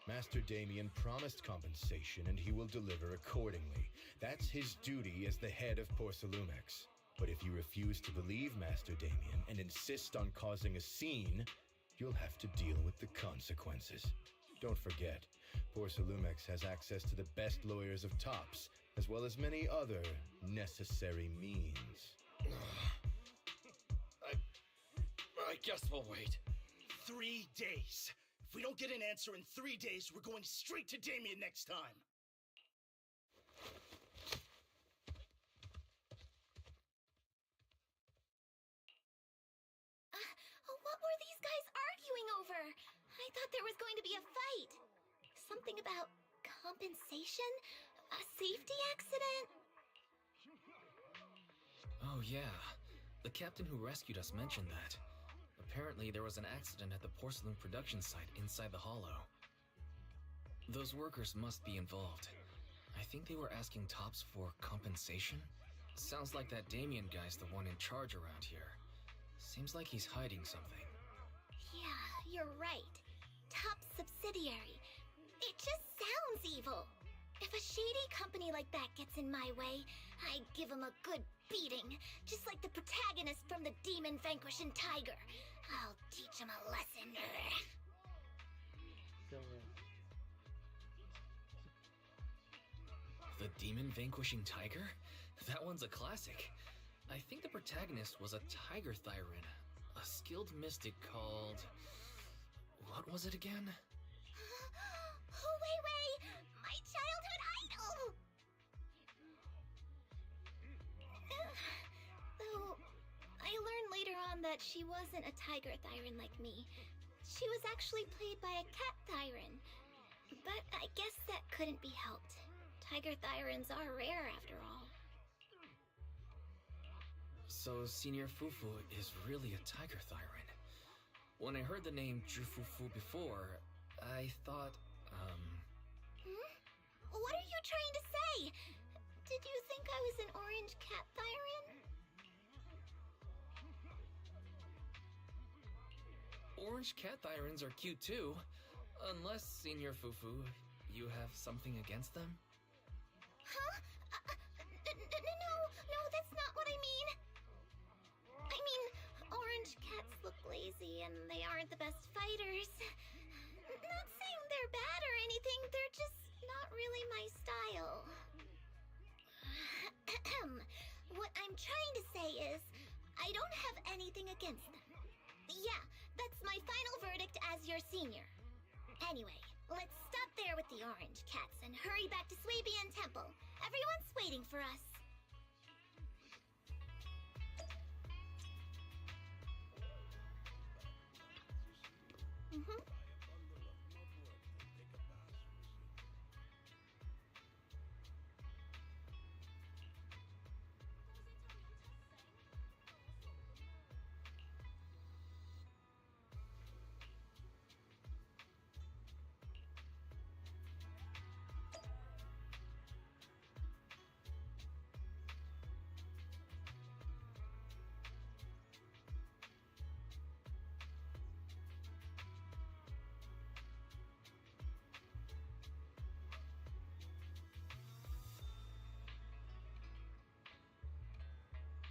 Speaker 13: Master Damien promised compensation and he will deliver accordingly. That's his duty as the head of Porcelumex. But if you refuse to believe Master Damien and insist on causing a scene, you'll have to deal with the consequences. Don't forget, Porcelumex has access to the best lawyers of Tops, as well as many other necessary means.
Speaker 14: I guess we'll wait.
Speaker 12: 3 days. If we don't get an answer in 3 days, we're going straight to Damien next time.
Speaker 11: What were these guys arguing over? I thought there was going to be a fight. Something about compensation? A safety accident?
Speaker 4: Oh, yeah. The captain who rescued us mentioned that. Apparently, there was an accident at the porcelain production site inside the hollow. Those workers must be involved. I think they were asking Tops for compensation? Sounds like that Damien guy's the one in charge around here. Seems like he's hiding something.
Speaker 11: Yeah, you're right. Top subsidiary. It just sounds evil. If a shady company like that gets in my way, I give him a good beating, just like the protagonist from the Demon Vanquishing Tiger. I'll teach him a lesson.
Speaker 4: The Demon Vanquishing Tiger? That one's a classic. I think the protagonist was a Tiger Thyran, a skilled mystic called... What was it again?
Speaker 11: Wei, my childhood idol! Though, I learned later on that she wasn't a Tiger Thyran like me. She was actually played by a Cat Thyran. But I guess that couldn't be helped. Tiger Thyrans are rare after all.
Speaker 4: So Senior Fufu is really a Tiger Thyran. When I heard the name Jufufu before, I thought,
Speaker 11: What are you trying to say? Did you think I was an orange cat Thyran?
Speaker 4: Orange cat Thyrans are cute too. Unless, Senior Fufu, you have something against them?
Speaker 11: Huh? No, that's not what I mean. I mean, orange cats look lazy and they aren't the best fighters. Not saying they're bad or anything, they're just not really my style. What I'm trying to say is, I don't have anything against them. Yeah, that's my final verdict as your senior. Anyway, let's stop there with the orange cats and hurry back to Swabian Temple. Everyone's waiting for us.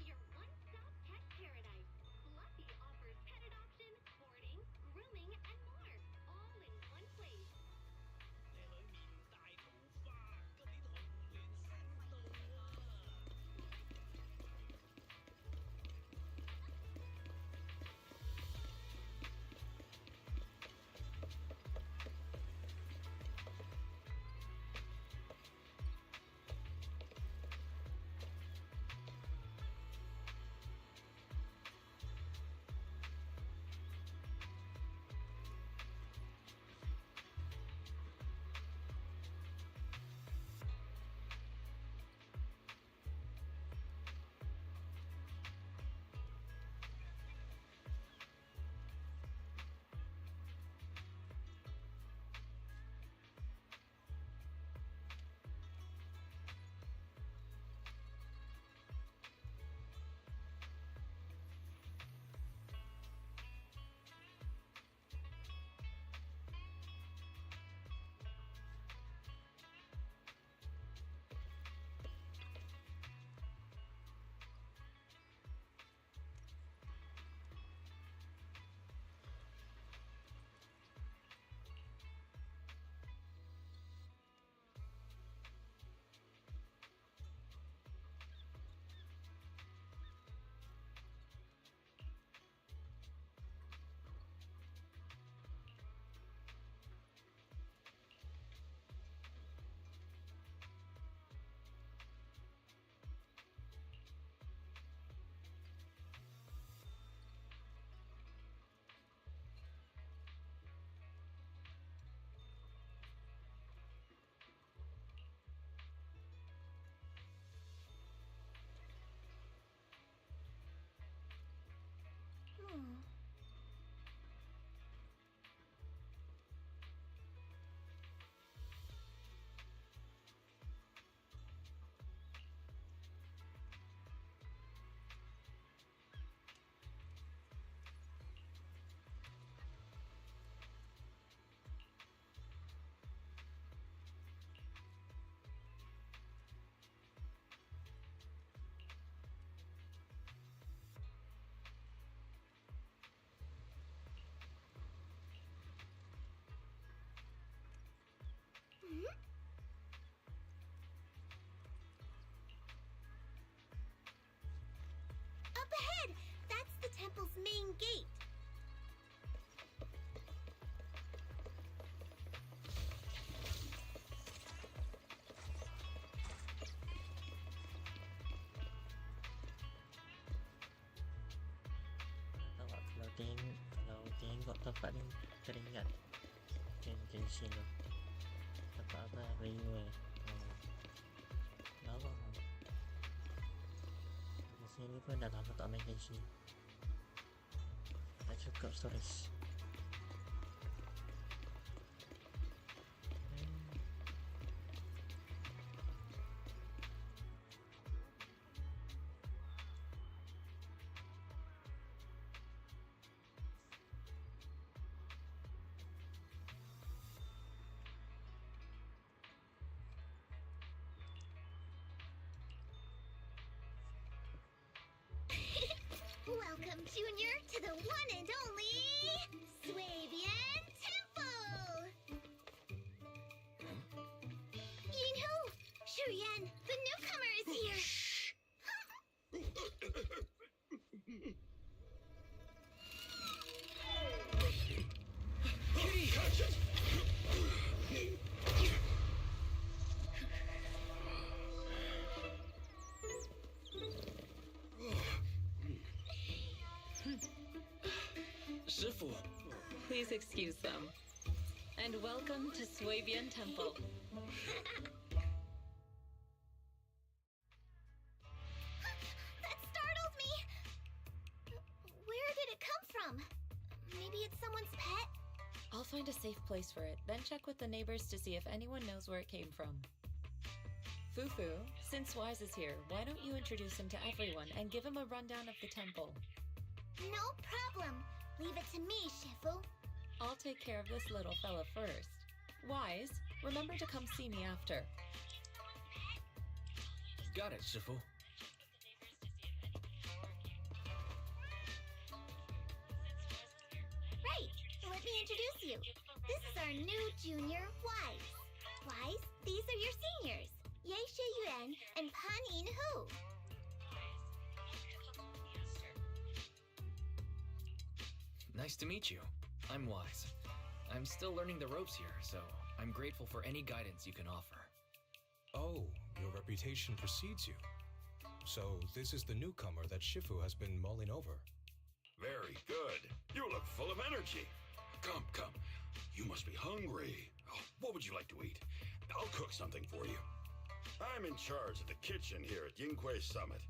Speaker 15: Your one-stop pet paradise. Fluffy offers pet adoption, boarding, grooming, and more, all in one place.
Speaker 11: Up ahead! That's the temple's main gate.
Speaker 2: Kalau tengok tempat ni teringat Genshin tu. Tempat apa? Railway. Lawa. Di sini pun dah lama tak main Genshin. Tak cukup storage.
Speaker 11: Welcome, Junior, to the one and only
Speaker 3: Please excuse them. And welcome to Swabian Temple.
Speaker 11: That startled me! Where did it come from? Maybe it's someone's pet?
Speaker 3: I'll find a safe place for it, then check with the neighbors to see if anyone knows where it came from. Fufu, since Wise is here, why don't you introduce him to everyone and give him a rundown of the temple?
Speaker 11: No problem. Leave it to me, Shifu.
Speaker 3: I'll take care of this little fella first. Wise, remember to come see me after.
Speaker 4: Got it, Shifu.
Speaker 11: Right. Let me introduce you. This is our new junior, Wise. Wise, these are your seniors. Ye Yuan and Pan In Hu.
Speaker 4: Nice to meet you. I'm Wise. I'm still learning the ropes here, so I'm grateful for any guidance you can offer.
Speaker 16: Oh, your reputation precedes you. So this is the newcomer that Shifu has been mulling over.
Speaker 10: Very good. You look full of energy. Come, come. You must be hungry. Oh, what would you like to eat? I'll cook something for you. I'm in charge of the kitchen here at Yinghui Summit.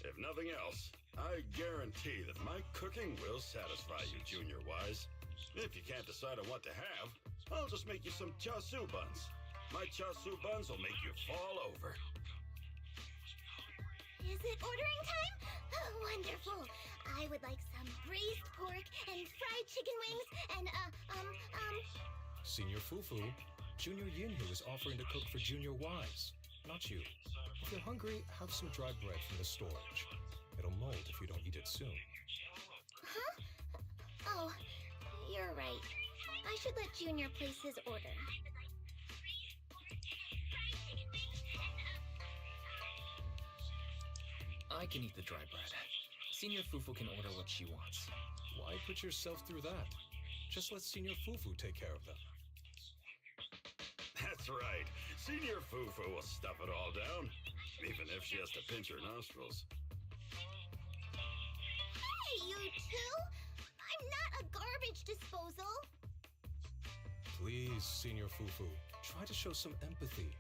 Speaker 10: If nothing else, I guarantee that my cooking will satisfy you, Junior Wise. If you can't decide on what to have, I'll just make you some chasu buns. My chasu buns will make you fall over.
Speaker 11: Is it ordering time? Oh, wonderful. I would like some braised pork and fried chicken wings and,
Speaker 16: Senior Fufu, Junior Yinhu is offering to cook for Junior Wise, not you. If you're hungry, have some dry bread from the storage. It'll mold if you don't eat it soon.
Speaker 11: Huh? Oh, you're right. I should let Junior place his order.
Speaker 4: I can eat the dry bread. Senior Fufu can order what she wants.
Speaker 16: Why put yourself through that? Just let Senior Fufu take care of them.
Speaker 10: That's right. Senior Fufu will stuff it all down, even if she has to pinch her nostrils.
Speaker 11: Hey, you two! I'm not a garbage disposal!
Speaker 16: Please, Senior Fufu, try to show some empathy.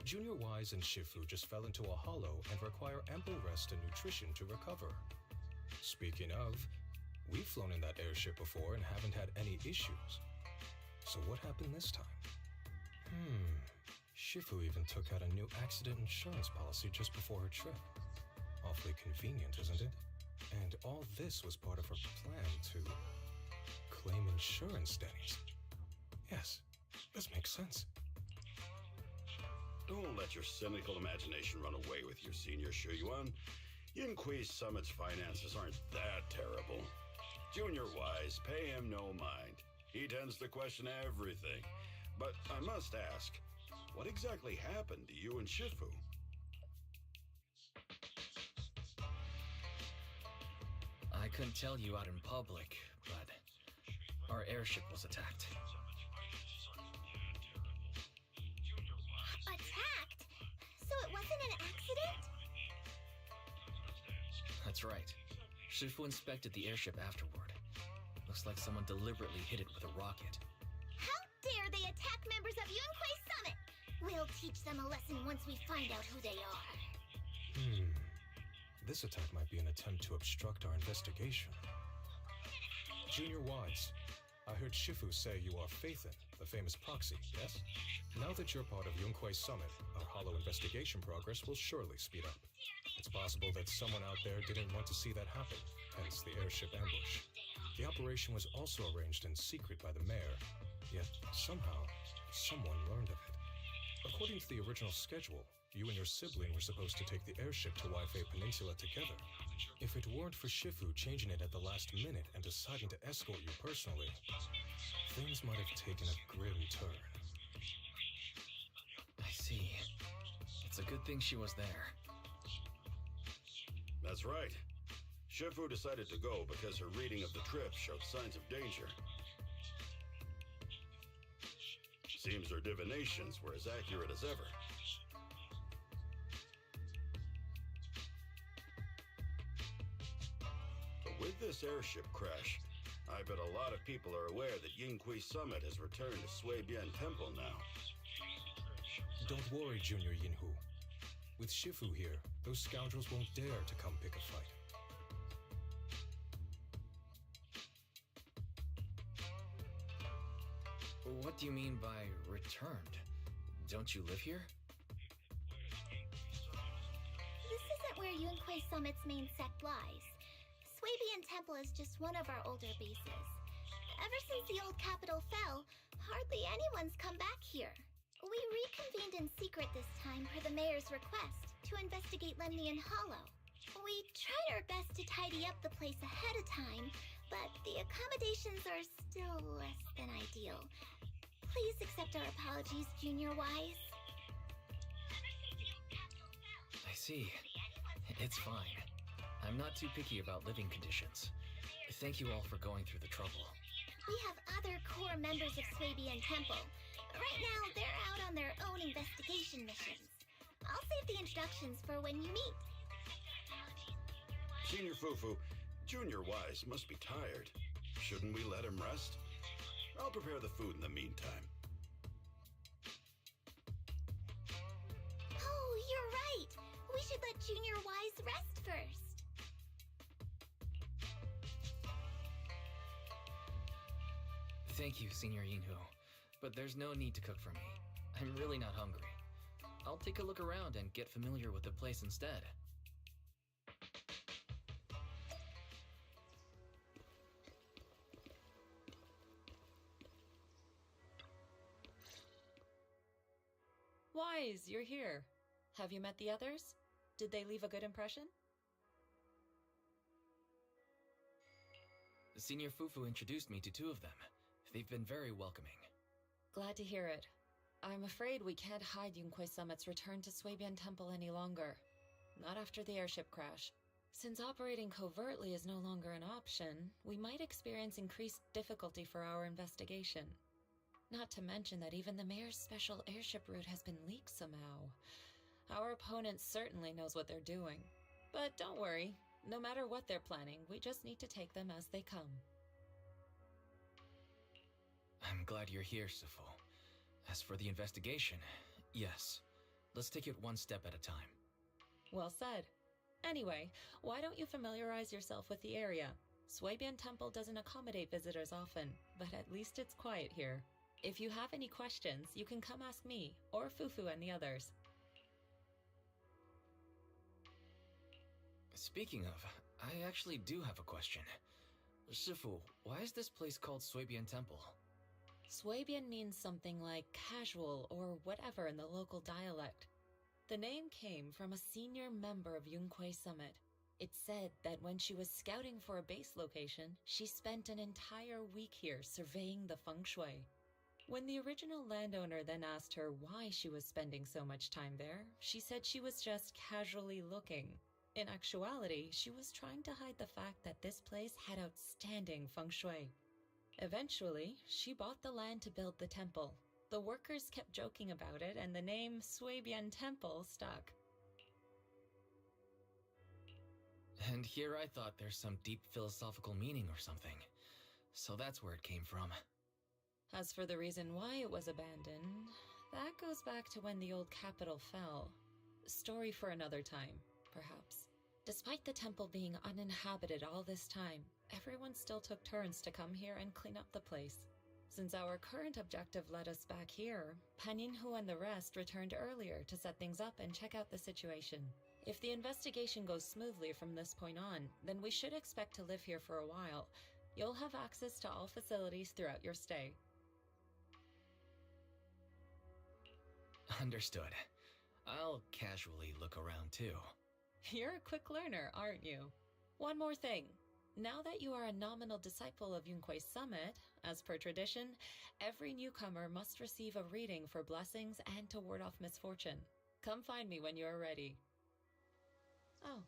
Speaker 16: Junior Wise and Shifu just fell into a hollow and require ample rest and nutrition to recover. Speaking of, we've flown in that airship before and haven't had any issues. So what happened this time? Shifu even took out a new accident insurance policy just before her trip. Awfully convenient, isn't it? And all this was part of her plan to claim insurance debts. Yes, this makes sense.
Speaker 10: Don't let your cynical imagination run away with you, Senior Shuyuan. Yinghui Summit's finances aren't that terrible. Junior Wise, pay him no mind. He tends to question everything. But I must ask, what exactly happened to you and Shifu?
Speaker 4: I couldn't tell you out in public, but our airship was attacked.
Speaker 11: Attacked? So it wasn't an accident?
Speaker 4: That's right. Shifu inspected the airship afterward. Looks like someone deliberately hit it with a rocket.
Speaker 11: How dare they attack members of Yunhui Summit? We'll teach them a lesson once we find out who they are.
Speaker 16: This attack might be an attempt to obstruct our investigation. Junior Wise, I heard Shifu say you are Faithin, the famous proxy, yes? Now that you're part of Yunhui Summit, our hollow investigation progress will surely speed up. It's possible that someone out there didn't want to see that happen, hence the airship ambush. The operation was also arranged in secret by the mayor, yet somehow, someone learned of it. According to the original schedule, you and your sibling were supposed to take the airship to Waifei Peninsula together. If it weren't for Shifu changing it at the last minute and deciding to escort you personally, things might have taken a grim turn.
Speaker 4: I see. It's a good thing she was there.
Speaker 10: That's right. Shifu decided to go because her reading of the trip showed signs of danger. Seems her divinations were as accurate as ever. But with this airship crash, I bet a lot of people are aware that Yinghui Summit has returned to Sui-Bian Temple now.
Speaker 16: Don't worry, Junior Yinhu. With Shifu here, those scoundrels won't dare to come pick a fight.
Speaker 4: What do you mean by returned? Don't you live here?
Speaker 11: This isn't where Yunquei Summit's main sect lies. Sui-Bian Temple is just one of our older bases. Ever since the old capital fell, hardly anyone's come back here. We reconvened in secret this time per the mayor's request to investigate Lemnian Hollow. We tried our best to tidy up the place ahead of time, but the accommodations are still less than ideal. Please accept our apologies, Junior Wise.
Speaker 4: I see. It's fine. I'm not too picky about living conditions. Thank you all for going through the trouble.
Speaker 11: We have other core members of Sui-Bian Temple. Right now, they're out on their own investigation missions. I'll save the introductions for when you meet.
Speaker 10: Senior Fufu, Junior Wise must be tired. Shouldn't we let him rest? I'll prepare the food in the meantime.
Speaker 11: Oh, you're right. We should let Junior Wise rest first.
Speaker 4: Thank you, Senior Yinhu. But there's no need to cook for me. I'm really not hungry. I'll take a look around and get familiar with the place instead.
Speaker 3: Wise, you're here. Have you met the others? Did they leave a good impression?
Speaker 4: Senior Fufu introduced me to two of them. They've been very welcoming.
Speaker 3: Glad to hear it. I'm afraid we can't hide Yunquei Summit's return to Sui-Bian Temple any longer. Not after the airship crash. Since operating covertly is no longer an option, we might experience increased difficulty for our investigation. Not to mention that even the mayor's special airship route has been leaked somehow. Our opponent certainly knows what they're doing. But don't worry, no matter what they're planning, we just need to take them as they come.
Speaker 4: I'm glad you're here, Sifu. As for the investigation, yes. Let's take it one step at a time.
Speaker 3: Well said. Anyway, why don't you familiarize yourself with the area? Sui-Bian Temple doesn't accommodate visitors often, but at least it's quiet here. If you have any questions, you can come ask me, or Fufu and the others.
Speaker 4: Speaking of, I actually do have a question. Shifu, why is this place called Sui-Bian Temple?
Speaker 3: Sui-Bian means something like casual or whatever in the local dialect. The name came from a senior member of Yunquei Summit. It's said that when she was scouting for a base location, she spent an entire week here surveying the feng shui. When the original landowner then asked her why she was spending so much time there, she said she was just casually looking. In actuality, she was trying to hide the fact that this place had outstanding feng shui. Eventually, she bought the land to build the temple. The workers kept joking about it, and the name Sui-Bian Temple stuck.
Speaker 4: And here I thought there's some deep philosophical meaning or something. So that's where it came from.
Speaker 3: As for the reason why it was abandoned, that goes back to when the old capital fell. Story for another time, perhaps. Despite the temple being uninhabited all this time, everyone still took turns to come here and clean up the place. Since our current objective led us back here, Pan Yinhu and the rest returned earlier to set things up and check out the situation. If the investigation goes smoothly from this point on, then we should expect to live here for a while. You'll have access to all facilities throughout your stay.
Speaker 4: Understood. I'll casually look around too.
Speaker 3: You're a quick learner, aren't you? One more thing. Now that you are a nominal disciple of Yunquei Summit, as per tradition, every newcomer must receive a reading for blessings and to ward off misfortune. Come find me when you are ready. Oh.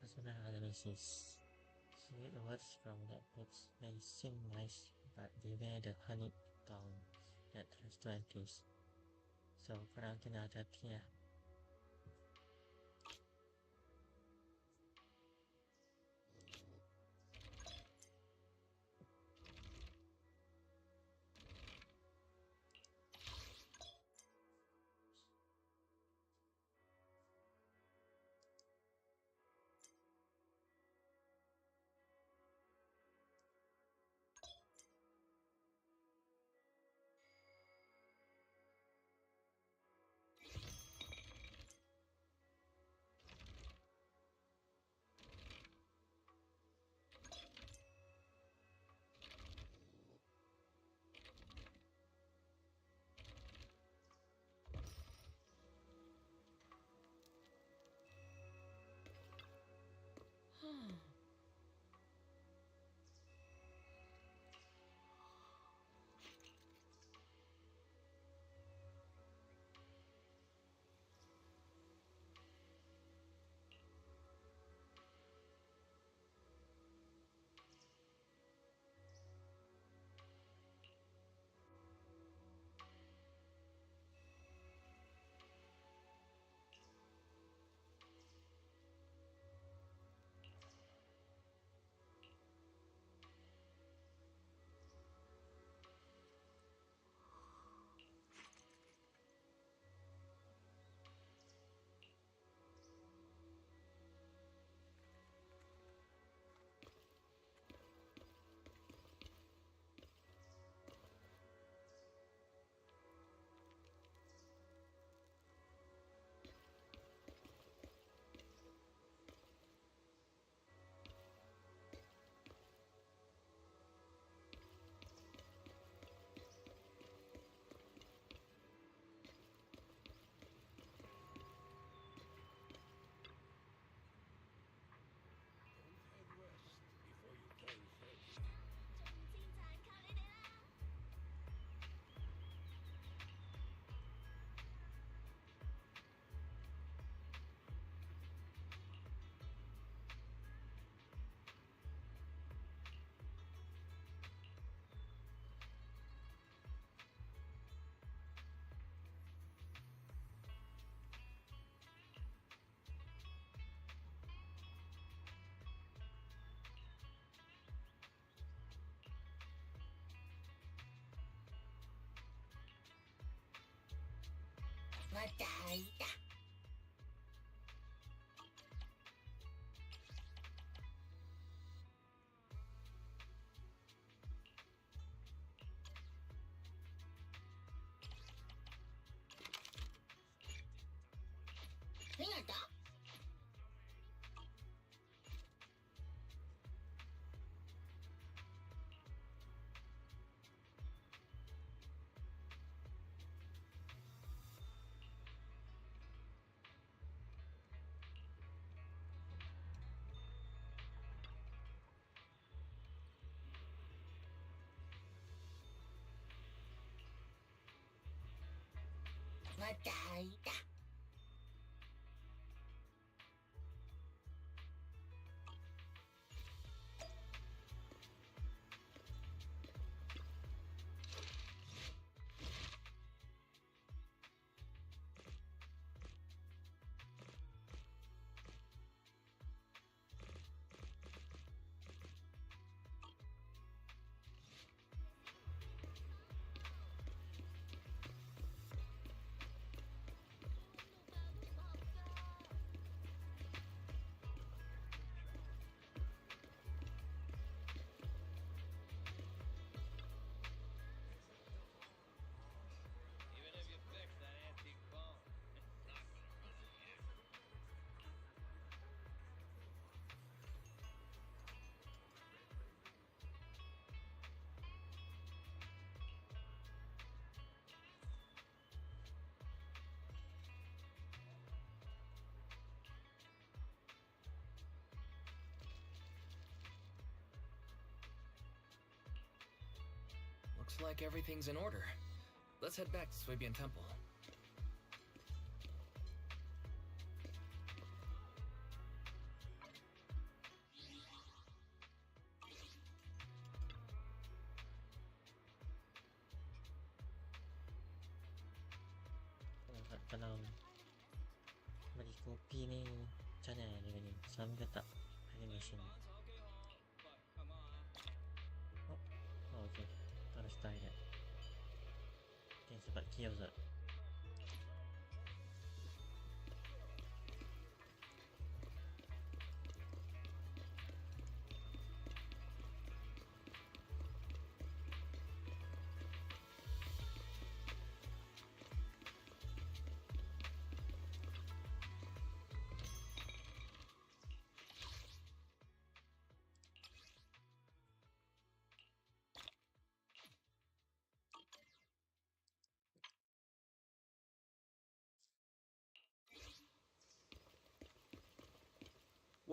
Speaker 2: Personal analysis. Sweet words from that books may seem nice, but beware the honey tongue at restaurantes. So korang kena hati-hati lah.
Speaker 4: Looks like everything's in order. Let's head back to Swabian Temple.
Speaker 2: kalau bagi kopi ni macam mana dia ni? Sama ke tak animation? Oh okay, harus start that. Okay, sebab kiosk tak?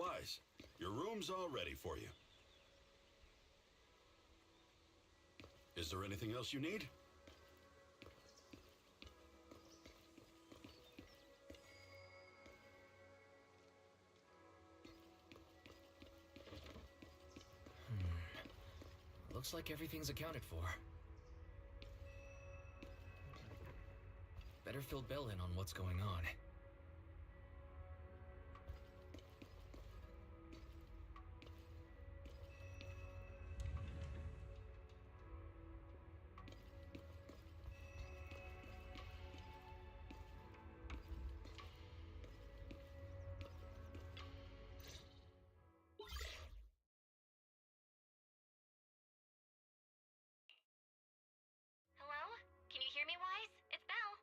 Speaker 10: Wise, your room's all ready for you. Is there anything else you need?
Speaker 4: Looks like everything's accounted for. Better fill Bell in on what's going on.
Speaker 5: Hello? Can you hear me, Wise? It's Belle.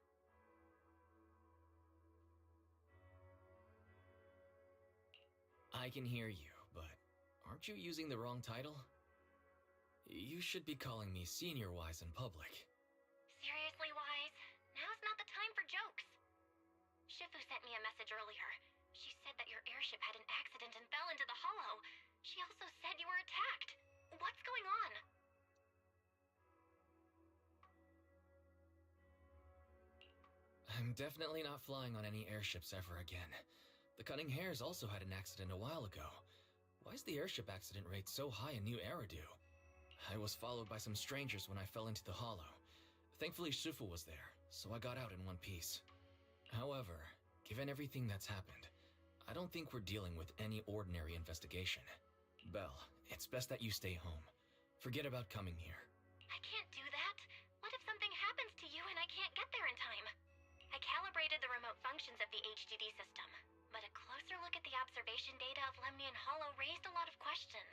Speaker 4: I can hear you, but aren't you using the wrong title? You should be calling me Senior Wise in public.
Speaker 5: Seriously, Wise? Now's not the time for jokes. Shifu sent me a message earlier. She said that your airship had an accident and fell into the hollow. She also said you were attacked. What's going on?
Speaker 4: I'm definitely not flying on any airships ever again. The Cunning Hares also had an accident a while ago. Why is the airship accident rate so high in New Eridu? I was followed by some strangers when I fell into the hollow. Thankfully, Shifu was there, so I got out in one piece. However, given everything that's happened, I don't think we're dealing with any ordinary investigation. Belle, it's best that you stay home. Forget about coming here.
Speaker 5: I can't do that. What if something happens to you and I can't get there in time? I calibrated the remote functions of the HDD system, but a closer look at the observation data of Lemnian Hollow raised a lot of questions.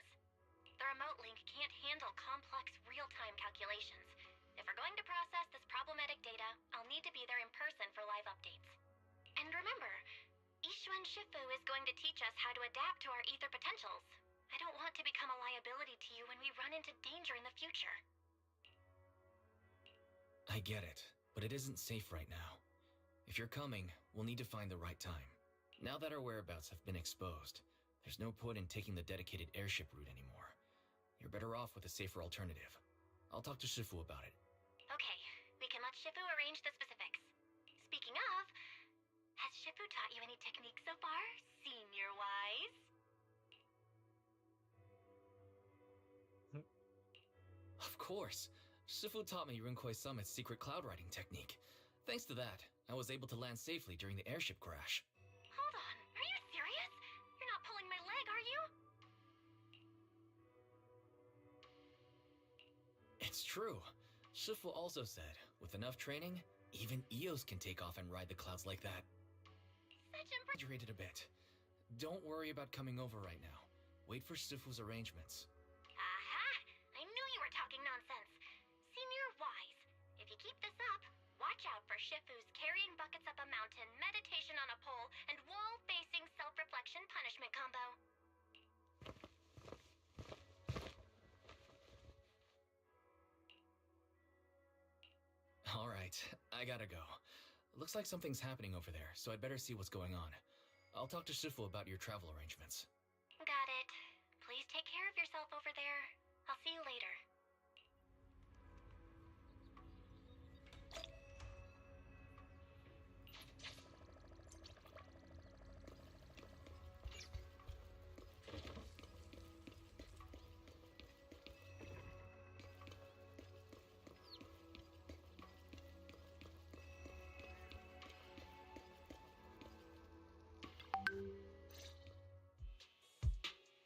Speaker 5: The remote link can't handle complex real-time calculations. If we're going to process this problematic data, I'll need to be there in person for live updates. And remember, Ishuan Shifu is going to teach us how to adapt to our ether potentials. I don't want to become a liability to you when we run into danger in the future.
Speaker 4: I get it, but it isn't safe right now. If you're coming, we'll need to find the right time. Now that our whereabouts have been exposed, there's no point in taking the dedicated airship route anymore. You're better off with a safer alternative. I'll talk to Shifu about it.
Speaker 5: Okay, we can let Shifu arrange the specifics. Speaking of, has Shifu taught you any techniques so far, Senior Wise?
Speaker 4: Of course. Shifu taught me Runkoi Summit's secret cloud riding technique. Thanks to that, I was able to land safely during the airship crash.
Speaker 5: Hold on, are you serious? You're not pulling my leg, are you?
Speaker 4: It's true. Shifu also said, with enough training, even Eos can take off and ride the clouds like that. Exaggerated a bit. Don't worry about coming over right now. Wait for Shifu's arrangements.
Speaker 5: Aha! I knew you were talking nonsense. Senior Wise, if you keep this up, watch out for Shifu's carrying buckets up a mountain, meditation on a pole, and wall-facing self-reflection punishment combo.
Speaker 4: Alright, I gotta go. Looks like something's happening over there, so I'd better see what's going on. I'll talk to Shifu about your travel arrangements.
Speaker 5: Got it. Please take care of yourself over there. I'll see you later.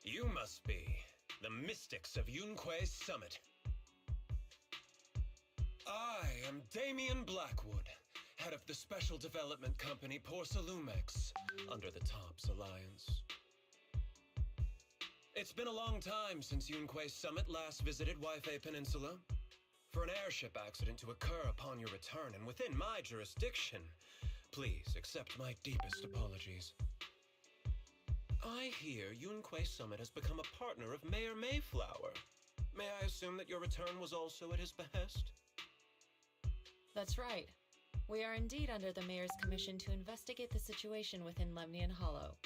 Speaker 17: You must be the mystics of Yunque's summit. I am Damien Blackwood, head of the special development company Porcelumex, under the TOPS Alliance. It's been a long time since Yunque's summit last visited Waifei Peninsula. For an airship accident to occur upon your return and within my jurisdiction, please accept my deepest apologies. I hear Yunque Summit has become a partner of Mayor Mayflower. May I assume that your return was also at his behest?
Speaker 3: That's right. We are indeed under the Mayor's commission to investigate the situation within Lemnian Hollow.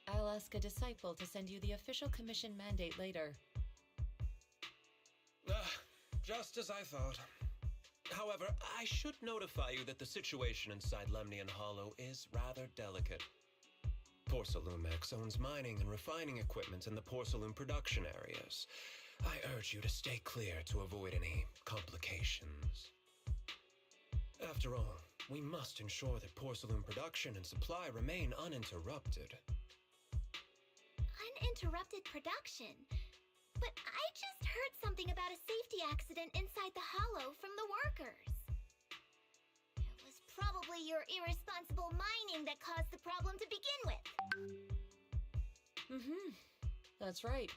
Speaker 3: I'll ask a disciple to send you the official commission mandate later.
Speaker 17: Just as I thought. However, I should notify you that the situation inside Lemnian Hollow is rather delicate. Porcelumex owns mining and refining equipment in the porcelain production areas. I urge you to stay clear to avoid any complications. After all, we must ensure that porcelain production and supply remain uninterrupted.
Speaker 11: Uninterrupted production? But I just heard something about a safety accident inside the hollow from the workers. It was probably your irresponsible mining that caused the problem to begin with.
Speaker 3: That's right.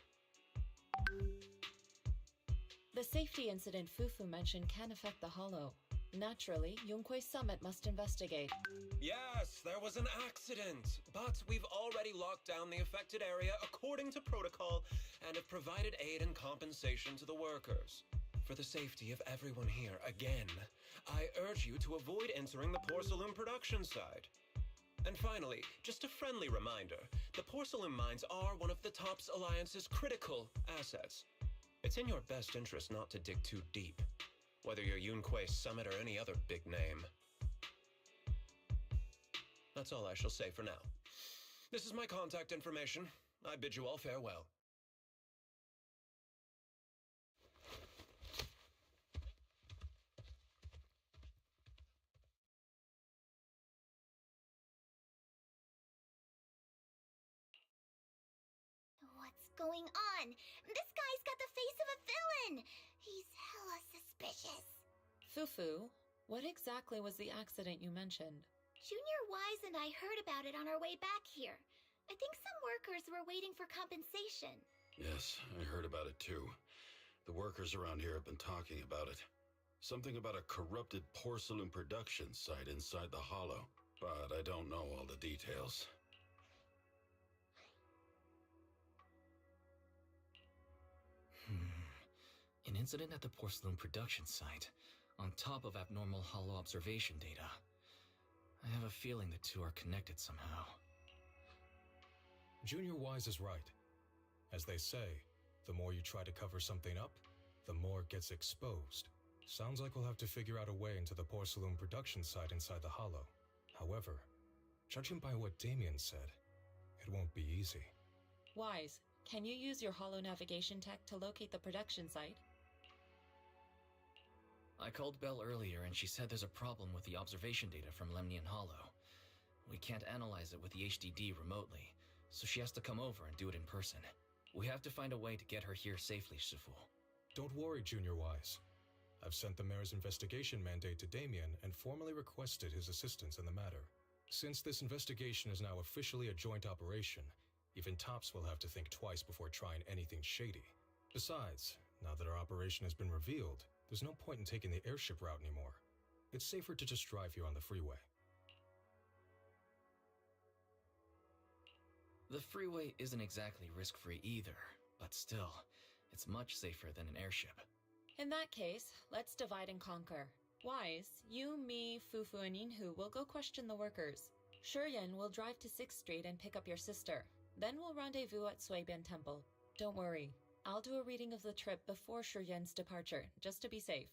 Speaker 3: The safety incident Fufu mentioned can affect the hollow. Naturally, Yunque's summit must investigate.
Speaker 17: Yes, there was an accident, but we've already locked down the affected area according to protocol and have provided aid and compensation to the workers. For the safety of everyone here, again, I urge you to avoid entering the porcelain production side. And finally, just a friendly reminder, the porcelain mines are one of the TOPS Alliance's critical assets. It's in your best interest not to dig too deep, whether you're Yunque Summit or any other big name. That's all I shall say for now. This is my contact information. I bid you all farewell.
Speaker 11: What's going on? This guy's got the face of a villain! He's hella suspicious.
Speaker 3: Fufu, what exactly was the accident you mentioned?
Speaker 11: Junior Wise and I heard about it on our way back here. I think some workers were waiting for compensation.
Speaker 10: Yes, I heard about it too. The workers around here have been talking about it. Something about a corrupted porcelain production site inside the hollow, but I don't know all the details.
Speaker 4: An incident at the porcelain production site, on top of abnormal hollow observation data. I have a feeling the two are connected somehow.
Speaker 16: Junior Wise is right. As they say, the more you try to cover something up, the more it gets exposed. Sounds like we'll have to figure out a way into the porcelain production site inside the hollow. However, judging by what Damien said, it won't be easy.
Speaker 3: Wise, can you use your hollow navigation tech to locate the production site?
Speaker 4: I called Belle earlier and she said there's a problem with the observation data from Lemnian Hollow. We can't analyze it with the HDD remotely, so she has to come over and do it in person. We have to find a way to get her here safely, Shifu.
Speaker 16: Don't worry, Junior Wise. I've sent the mayor's investigation mandate to Damien and formally requested his assistance in the matter. Since this investigation is now officially a joint operation, even TOPS will have to think twice before trying anything shady. Besides, now that our operation has been revealed, there's no point in taking the airship route anymore. It's safer to just drive here on the freeway.
Speaker 4: The freeway isn't exactly risk-free either, but still, it's much safer than an airship.
Speaker 3: In that case, let's divide and conquer. Wise, you, me, Fufu, and Yinhu will go question the workers. Shuryen will drive to 6th Street and pick up your sister. Then we'll rendezvous at Suibian Temple. Don't worry, I'll do a reading of the trip before Shuryen's departure, just to be safe.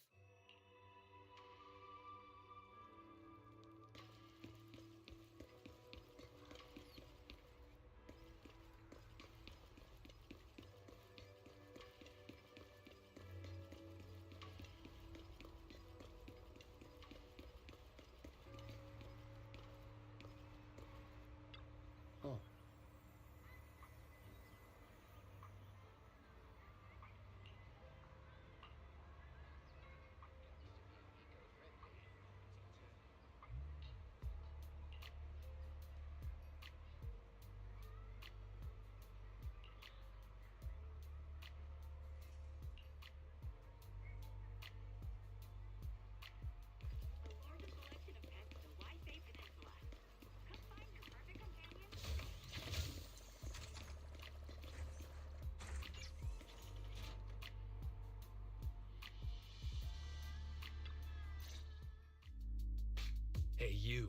Speaker 17: you.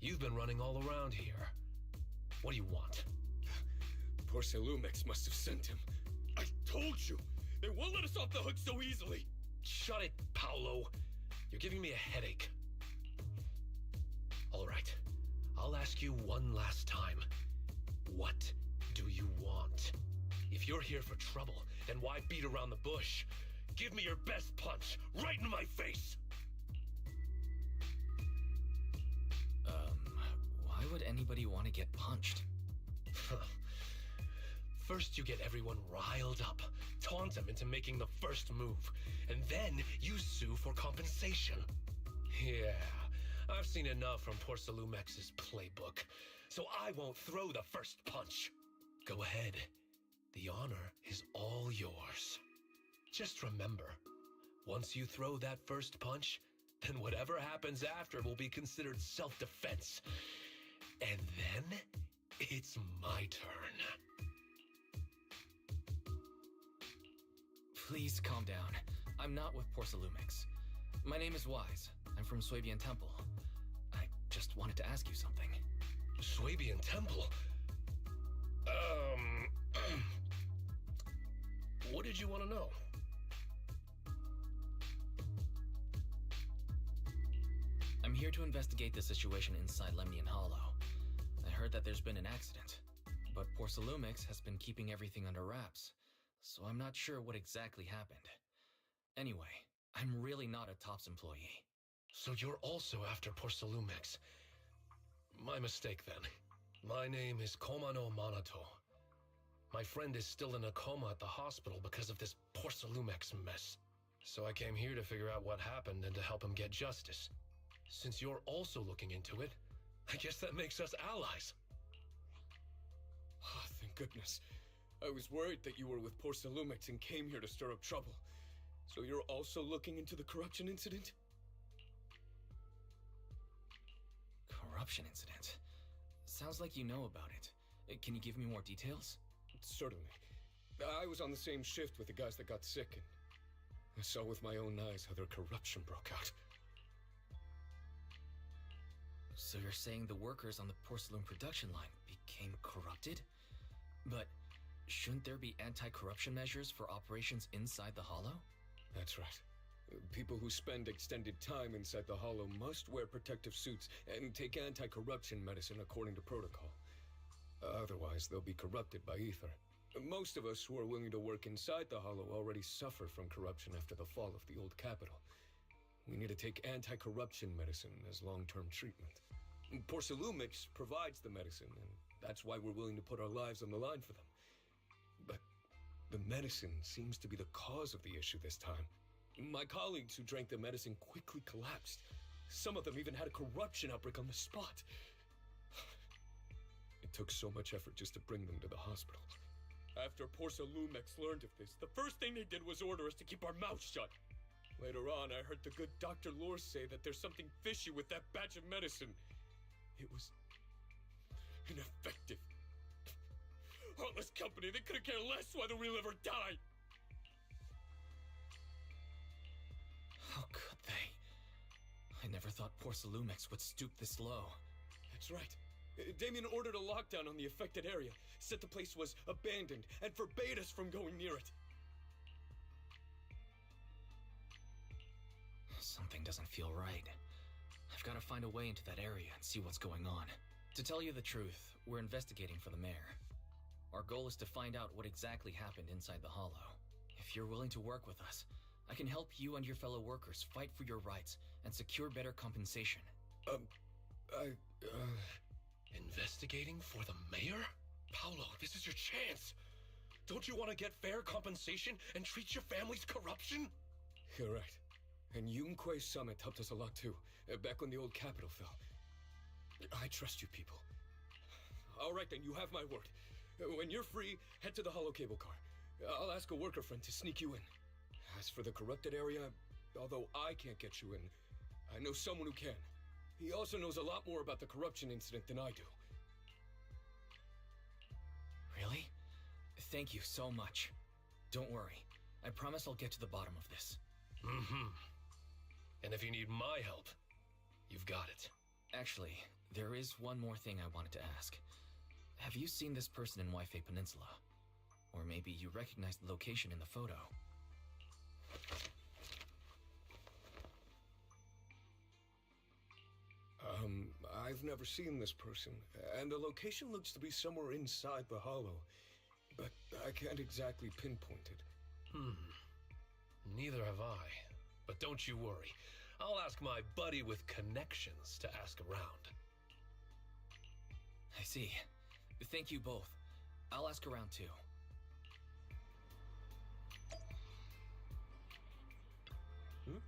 Speaker 17: You've been running all around here. What do you want?
Speaker 18: Porcelumex must have sent him. I told you! They won't let us off the hook so easily!
Speaker 17: Shut it, Paolo. You're giving me a headache. All right. I'll ask you one last time. What do you want? If you're here for trouble, then why beat around the bush? Give me your best punch, right in my face!
Speaker 4: Why would anybody want to get punched?
Speaker 17: First you get everyone riled up, taunt them into making the first move, and then you sue for compensation. Yeah, I've seen enough from Porcelumex's playbook, so I won't throw the first punch. Go ahead. The honor is all yours. Just remember, once you throw that first punch, then whatever happens after will be considered self-defense. And then, it's my turn.
Speaker 4: Please calm down. I'm not with Porcelumex. My name is Wise. I'm from Swabian Temple. I just wanted to ask you something.
Speaker 17: Swabian Temple? What did you want to know?
Speaker 4: I'm here to investigate the situation inside Lemnian Hollow. I heard that there's been an accident, but Porcelumex has been keeping everything under wraps, so I'm not sure what exactly happened. Anyway, I'm really not a TOPS employee.
Speaker 17: So you're also after Porcelumex. My mistake then. My name is Komano Manato. My friend is still in a coma at the hospital because of this Porcelumex mess. So I came here to figure out what happened and to help him get justice. Since you're also looking into it, I guess that makes us allies.
Speaker 18: Oh, thank goodness. I was worried that you were with Porcelumex and came here to stir up trouble. So you're also looking into the corruption incident?
Speaker 4: Corruption incident? Sounds like you know about it. Can you give me more details?
Speaker 18: Certainly. I was on the same shift with the guys that got sick, and I saw with my own eyes how their corruption broke out.
Speaker 4: So you're saying the workers on the porcelain production line became corrupted? But shouldn't there be anti-corruption measures for operations inside the Hollow?
Speaker 18: That's right. People who spend extended time inside the Hollow must wear protective suits and take anti-corruption medicine according to protocol. Otherwise, they'll be corrupted by ether. Most of us who are willing to work inside the Hollow already suffer from corruption after the fall of the old capital. We need to take anti-corruption medicine as long-term treatment. Porcelumex provides the medicine, and that's why we're willing to put our lives on the line for them. But the medicine seems to be the cause of the issue this time. My colleagues who drank the medicine quickly collapsed. Some of them even had a corruption outbreak on the spot. It took so much effort just to bring them to the hospital. After Porcelumex learned of this, the first thing they did was order us to keep our mouths shut. Later on, I heard the good Dr. Lore say that there's something fishy with that batch of medicine. It was ineffective. Heartless company, they couldn't care less whether we live or die.
Speaker 4: How could they? I never thought Porcelumex would stoop this low.
Speaker 18: That's right. Damien ordered a lockdown on the affected area, said the place was abandoned, and forbade us from going near it.
Speaker 4: Something doesn't feel right. I've got to find a way into that area and see what's going on. To tell you the truth, we're investigating for the mayor. Our goal is to find out what exactly happened inside the Hollow. If you're willing to work with us, I can help you and your fellow workers fight for your rights and secure better compensation.
Speaker 17: Investigating for the mayor? Paolo, this is your chance. Don't you want to get fair compensation and treat your family's corruption?
Speaker 18: You're right. And Yunquay Summit helped us a lot too, back when the old capital fell. I trust you people. All right then, you have my word. When you're free, head to the Hollow cable car. I'll ask a worker friend to sneak you in. As for the corrupted area, although I can't get you in, I know someone who can. He also knows a lot more about the corruption incident than I do.
Speaker 4: Really? Thank you so much. Don't worry. I promise I'll get to the bottom of this.
Speaker 17: And if you need my help, you've got it.
Speaker 4: Actually, there is one more thing I wanted to ask. Have you seen this person in Waifei Peninsula? Or maybe you recognize the location in the photo.
Speaker 18: I've never seen this person, and the location looks to be somewhere inside the hollow, but I can't exactly pinpoint it.
Speaker 19: Neither have I. But don't you worry. I'll ask my buddy with connections to ask around.
Speaker 4: I see. Thank you both. I'll ask around too.
Speaker 19: Huh?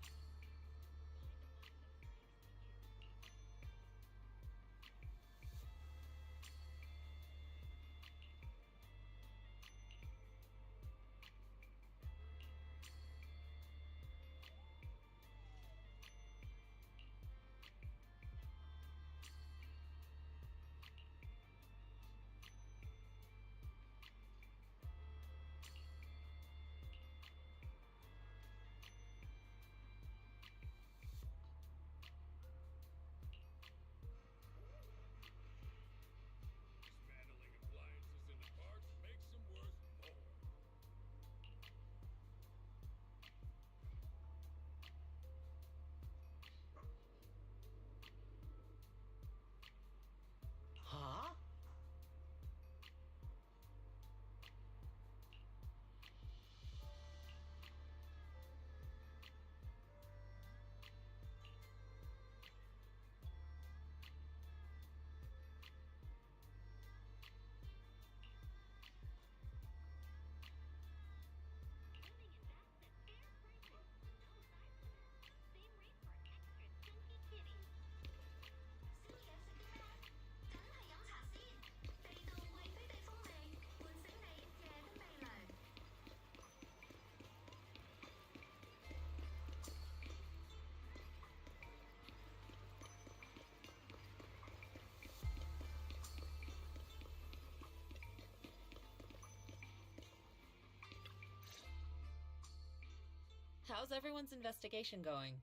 Speaker 3: How's everyone's investigation going?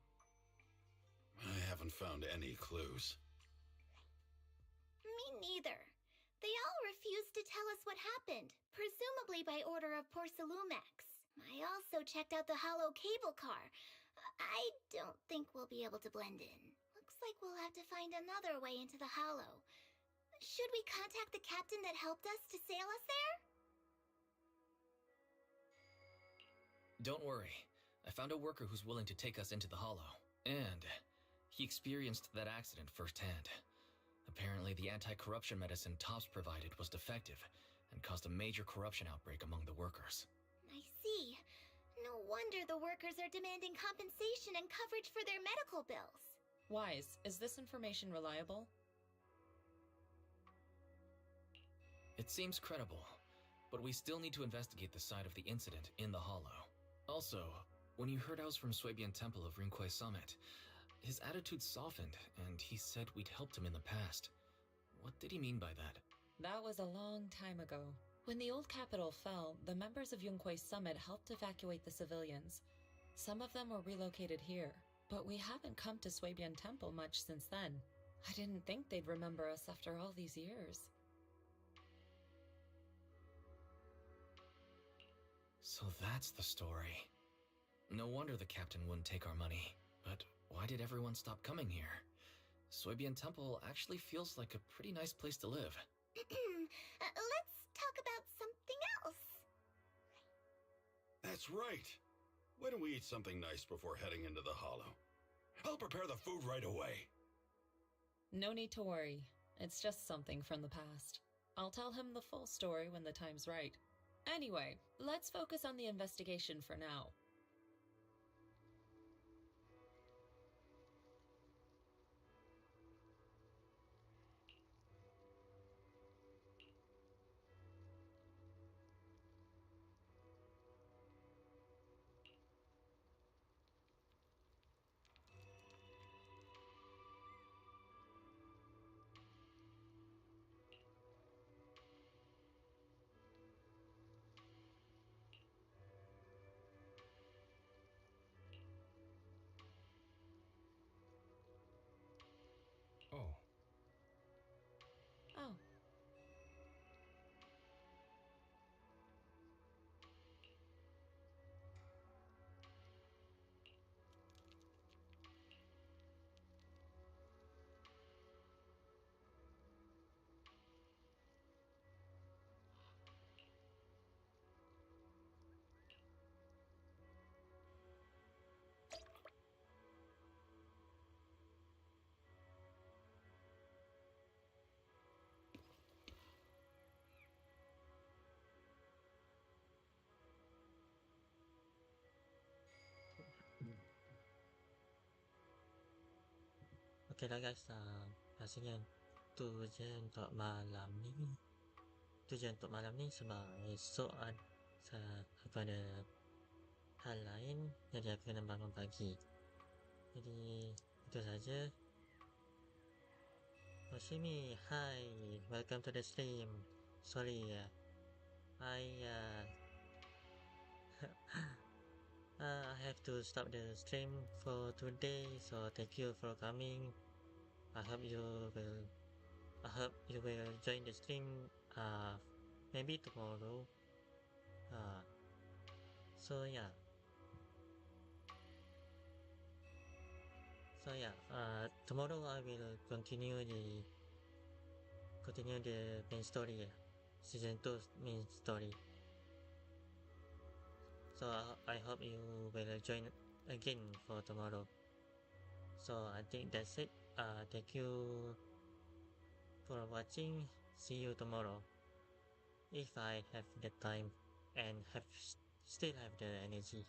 Speaker 10: I haven't found any clues.
Speaker 11: Me neither. They all refused to tell us what happened, presumably by order of Porcelumex. I also checked out the hollow cable car. I don't think we'll be able to blend in. Looks like we'll have to find another way into the hollow. Should we contact the captain that helped us to sail us there?
Speaker 4: Don't worry. I found a worker who's willing to take us into the hollow. And he experienced that accident firsthand. Apparently, the anti-corruption medicine Tops provided was defective and caused a major corruption outbreak among the workers.
Speaker 11: I see. No wonder the workers are demanding compensation and coverage for their medical bills.
Speaker 3: Wise, is this information reliable?
Speaker 4: It seems credible, but we still need to investigate the side of the incident in the hollow. Also, when you heard I was from Swabian Temple of Rinquay Summit, his attitude softened, and he said we'd helped him in the past. What did he mean by that?
Speaker 3: That was a long time ago. When the old capital fell, the members of Yunquay Summit helped evacuate the civilians. Some of them were relocated here, but we haven't come to Swabian Temple much since then. I didn't think they'd remember us after all these years.
Speaker 4: So that's the story. No wonder the captain wouldn't take our money. But why did everyone stop coming here? Swabian Temple actually feels like a pretty nice place to live.
Speaker 11: Let's talk about something else.
Speaker 10: That's right. Why don't we eat something nice before heading into the hollow? I'll prepare the food right away.
Speaker 3: No need to worry. It's just something from the past. I'll tell him the full story when the time's right. Anyway, let's focus on the investigation for now.
Speaker 2: Okay lah guys, rasanya tu je untuk malam ni. Tu je untuk malam ni sebab esok aku ada hal lain, jadi aku kena bangun pagi. Jadi itu saja. Hoshimi, hi, welcome to the stream. Sorry, I I have to stop the stream for today, so thank you for coming. I hope you will join the stream maybe tomorrow. So yeah, tomorrow I will continue the main story, season 2 main story. So I hope you will join again for tomorrow. So I think that's it. Thank you for watching. See you tomorrow if I have the time and still have the energy.